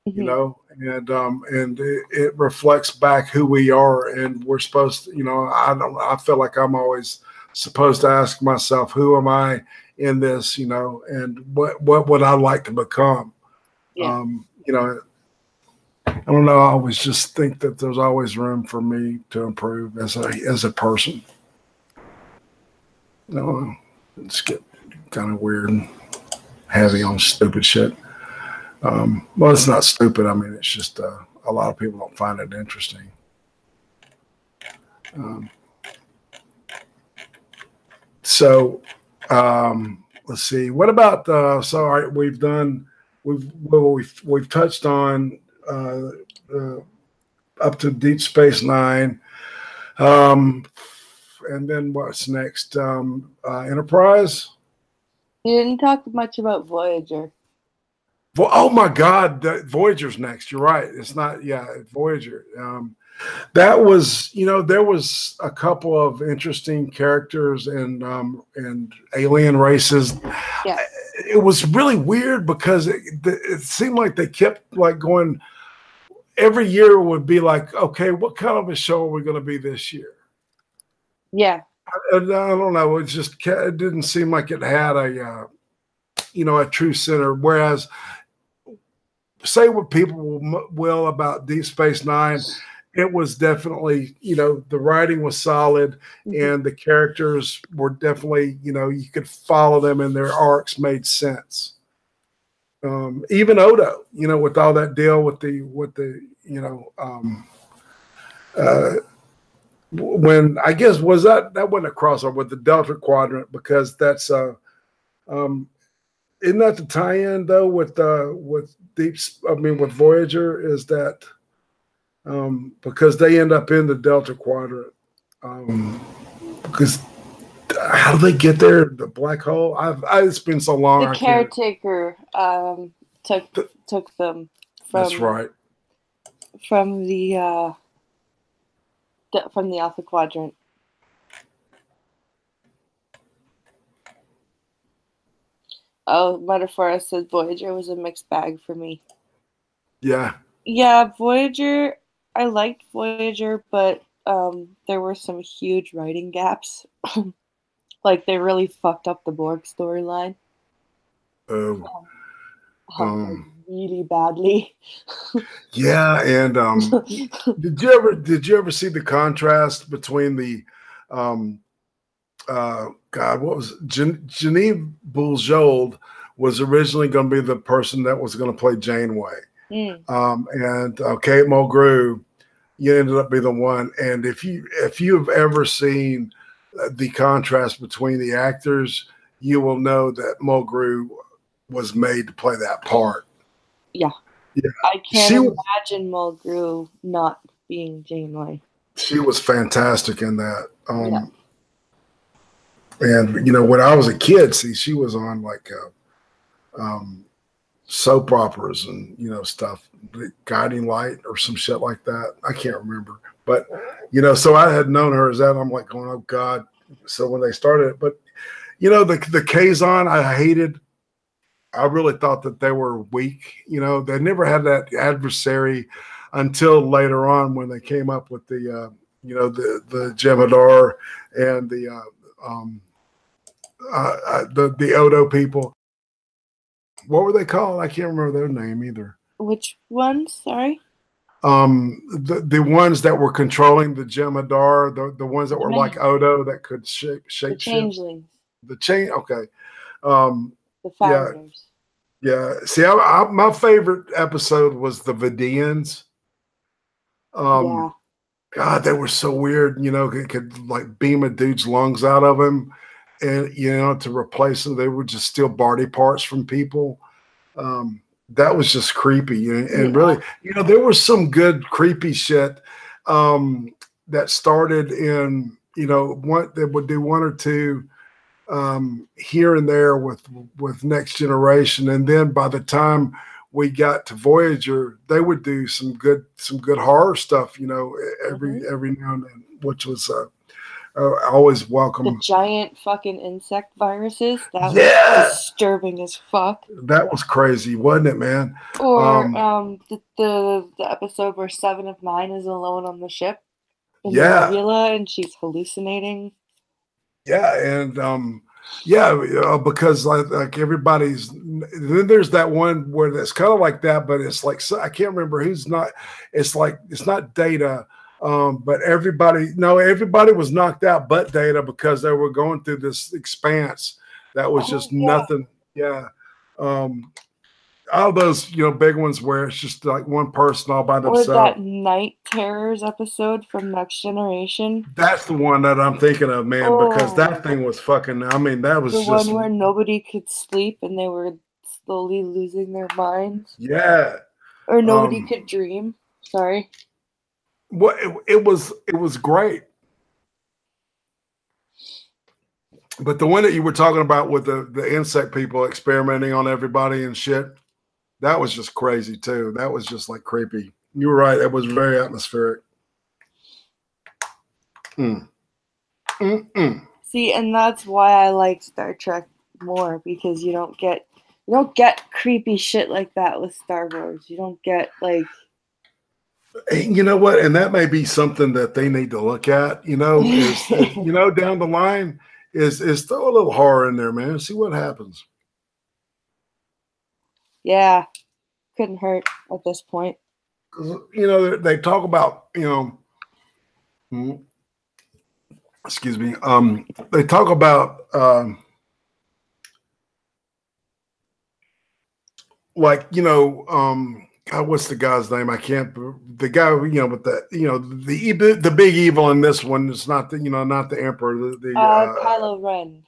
and it reflects back who we are, and we're supposed to, I feel like I'm always supposed to ask myself, who am I in this, and what would I like to become? Yeah. I don't know. I always just think that there's always room for me to improve as a person. It's get kind of weird and heavy on stupid shit. Well, it's not stupid. I mean, it's just a lot of people don't find it interesting. Let's see. What about all right, we've touched on up to Deep Space Nine, and then what's next? Enterprise. You didn't talk much about Voyager. Oh my God, Voyager's next. You're right. It's not. Yeah, Voyager. That was, there was a couple of interesting characters and alien races. Yeah. It was really weird because it seemed like they kept like going. Every year would be like, okay, what kind of a show are we going to be this year? Yeah. I don't know. It didn't seem like it had a true center. Whereas, say what people will about Deep Space Nine, it was definitely, the writing was solid, and the characters were definitely, you could follow them and their arcs made sense. Even Odo, with all that deal with the when I guess that wasn't a crossover with the Delta Quadrant, because that's um isn't that the tie-in though with with Voyager, is that because they end up in the Delta Quadrant, because how do they get there? The black hole. It's been so long. The caretaker took them from. That's right. From the Alpha Quadrant. Oh, Metaphora said Voyager was a mixed bag for me. Yeah. Yeah, Voyager. I liked Voyager, but there were some huge writing gaps. Like, they really fucked up the Borg storyline. Really badly. Yeah, and did you ever see the contrast between the God, what was Genevieve Bujold was originally going to be the person that was going to play Janeway, and Kate Mulgrew, you ended up being the one. And if you have ever seen the contrast between the actors, you will know that Mulgrew was made to play that part. Yeah. I can't imagine Mulgrew not being Janeway. She was fantastic in that. And when I was a kid, she was on like soap operas and stuff, Guiding Light or some shit like that. I can't remember, but so I had known her as that. I'm like going, oh God. So when they started it, but the Kazon, I hated. I really thought that they were weak. They never had that adversary until later on when they came up with the Jem'Hadar and the Odo people. What were they called? I can't remember their name either. Which ones? Sorry. The ones that were controlling the Jem'Hadar, the ones that were like Odo that could shape the changelings. Okay. The founders. Yeah. See, my favorite episode was the Vidians. God, they were so weird. It could like beam a dude's lungs out of him, and to replace them, they would just steal body parts from people. That was just creepy, and really, there was some good creepy shit that started in they would do one or two here and there with Next Generation, and then by the time we got to Voyager, they would do some good horror stuff, every now and then, which was always welcome. The giant fucking insect viruses, that was disturbing as fuck. That was crazy, wasn't it, man? Or the episode where 7 of 9 is alone on the ship in the nebula and she's hallucinating. Yeah, and because like everybody's, then there's that one where it's kind of like that, but it's like, I can't remember who's not. It's like it's not Data, but everybody was knocked out but Data, because they were going through this expanse that was just nothing. Yeah. All those big ones where it's just like one person all by themselves. Or that Night Terrors episode from Next Generation. That's the one that I'm thinking of, man, because that thing was fucking. I mean, that was the one where nobody could sleep and they were slowly losing their minds. Yeah. Or nobody could dream. Sorry. Well, it was great. But the one that you were talking about with the insect people experimenting on everybody and shit, that was just crazy too. That was just like creepy. You were right. It was very atmospheric. See, and that's why I like Star Trek more, because you don't get creepy shit like that with Star Wars. You don't get like You know what? And that may be something that they need to look at, down the line is throw a little horror in there, man. See what happens. Yeah, couldn't hurt at this point. They talk about, hmm, excuse me. They talk about like, God, what's the guy's name? I can't. The guy, with the big evil in this one is not not the emperor. Kylo Ren.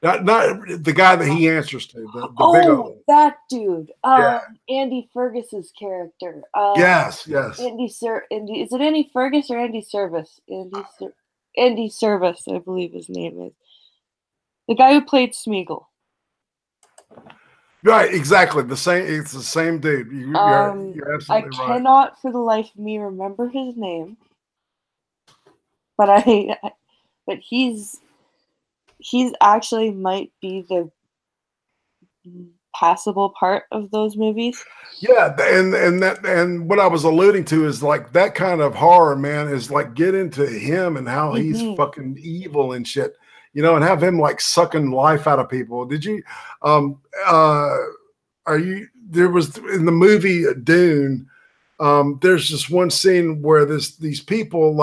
Not the guy that he answers to. The big old. That dude. Yeah. Andy Fergus's character. Yes. Andy, is it Andy Fergus or Andy Servis? Andy Servis, I believe his name is. The guy who played Smeagol. Right, exactly. It's the same dude. You're absolutely right. I cannot for the life of me remember his name, but he's actually might be the passable part of those movies. Yeah, and what I was alluding to is like that kind of horror, man, is like get into him and how he's fucking evil and shit. And have him like sucking life out of people. Did you there was in the movie Dune, there's just one scene where these people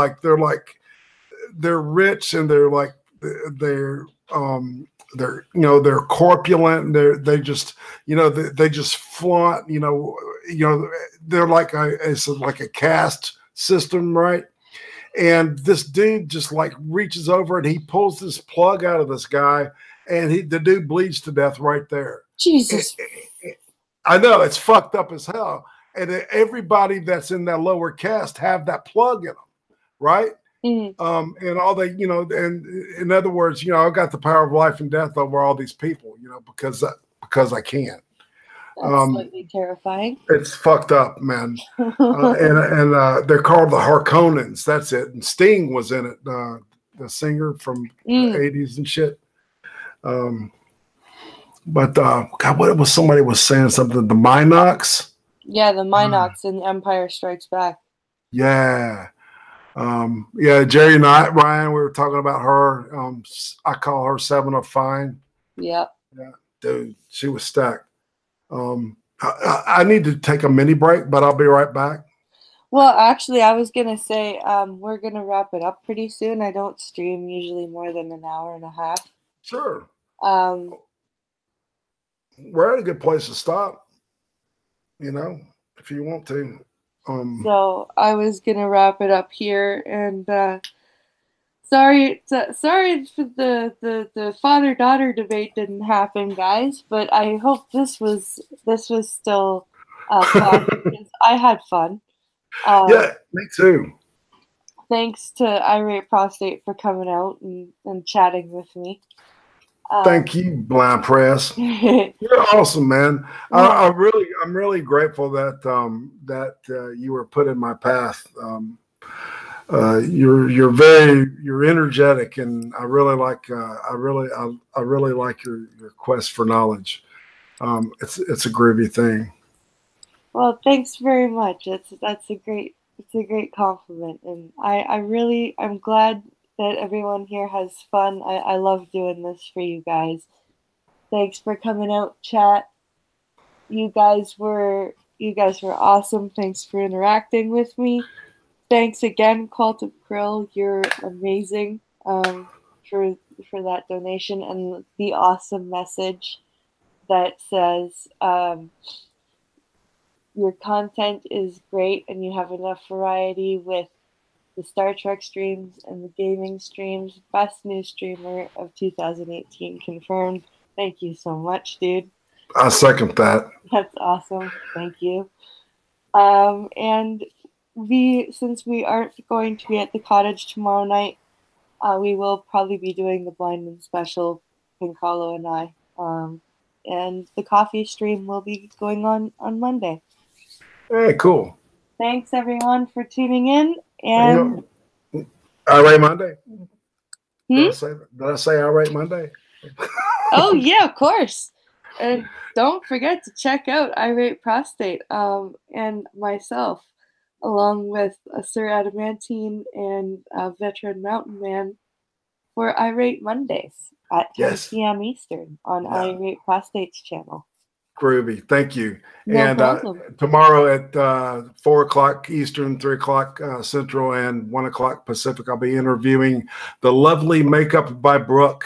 they're rich and they're corpulent and they just they just flaunt, they're like it's like a caste system, right? And this dude just like reaches over and he pulls this plug out of this guy, and the dude bleeds to death right there. Jesus. I know, it's fucked up as hell. And everybody that's in that lower caste have that plug in them, right? Mm-hmm. And all they, and in other words, I've got the power of life and death over all these people, because I can. That's slightly terrifying. It's fucked up, man. and they're called the Harkonnens. That's it. And Sting was in it, the singer from the 80s and shit. But God, what was somebody was saying something? The Minox? Yeah, the Minox in Empire Strikes Back. Yeah. Jerry and Ryan, we were talking about her. I call her Seven of Fine. Yep. Yeah, dude, she was stacked. I need to take a mini break, but I'll be right back. Well, actually, I was going to say we're going to wrap it up pretty soon. I don't stream usually more than an hour and a half. Sure. We're at a good place to stop, if you want to. So I was going to wrap it up here, and sorry for the father-daughter debate didn't happen, guys, but I hope this was still fun because I had fun. Yeah, me too. Thanks to Irate Prostate for coming out and chatting with me. Thank you, Blind Press. You're awesome, man. I'm really grateful that you were put in my path. You're energetic, and I really like your quest for knowledge. It's a groovy thing. Well, thanks very much. It's a great compliment, and I'm glad that everyone here has fun. I love doing this for you guys. Thanks for coming out, chat. You guys were awesome. Thanks for interacting with me. Thanks again, Cult of Krill. You're amazing for that donation and the awesome message that says your content is great and you have enough variety with the Star Trek streams and the gaming streams. Best new streamer of 2018 confirmed. Thank you so much, dude. I second that. That's awesome. Thank you. And since we aren't going to be at the cottage tomorrow night, we will probably be doing the Blindman special, Pink Hollow and I. And the coffee stream will be going on Monday. Hey, cool. Thanks everyone for tuning in. And Irate Monday. Did I say Irate Monday? Oh yeah, of course. And don't forget to check out Irate Prostate and myself. along with Sir Adamantine and Veteran Mountain Man for Irate Mondays at 10 Yes. p.m. Eastern on Yeah. Irate Prostate's channel. Groovy. Thank you. No And problem. tomorrow at 4 o'clock Eastern, 3 o'clock Central, and 1 o'clock Pacific, I'll be interviewing the lovely Makeup by Brooke.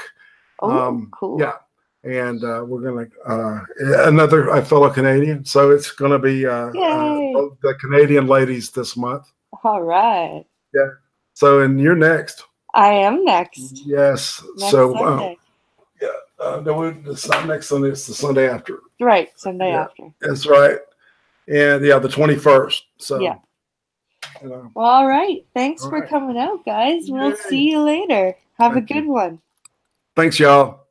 Oh, cool. Yeah. And we're going to, another fellow Canadian. So it's going to be the Canadian ladies this month. All right. Yeah. So, and you're next. I am next. Yes. Next so, Sunday. No, it's not next Sunday. It's the Sunday after. Right. Sunday after. That's right. And the 21st. So, yeah. Well, all right. Thanks for coming out, guys. We'll see you later. Have a good one. Thanks, y'all.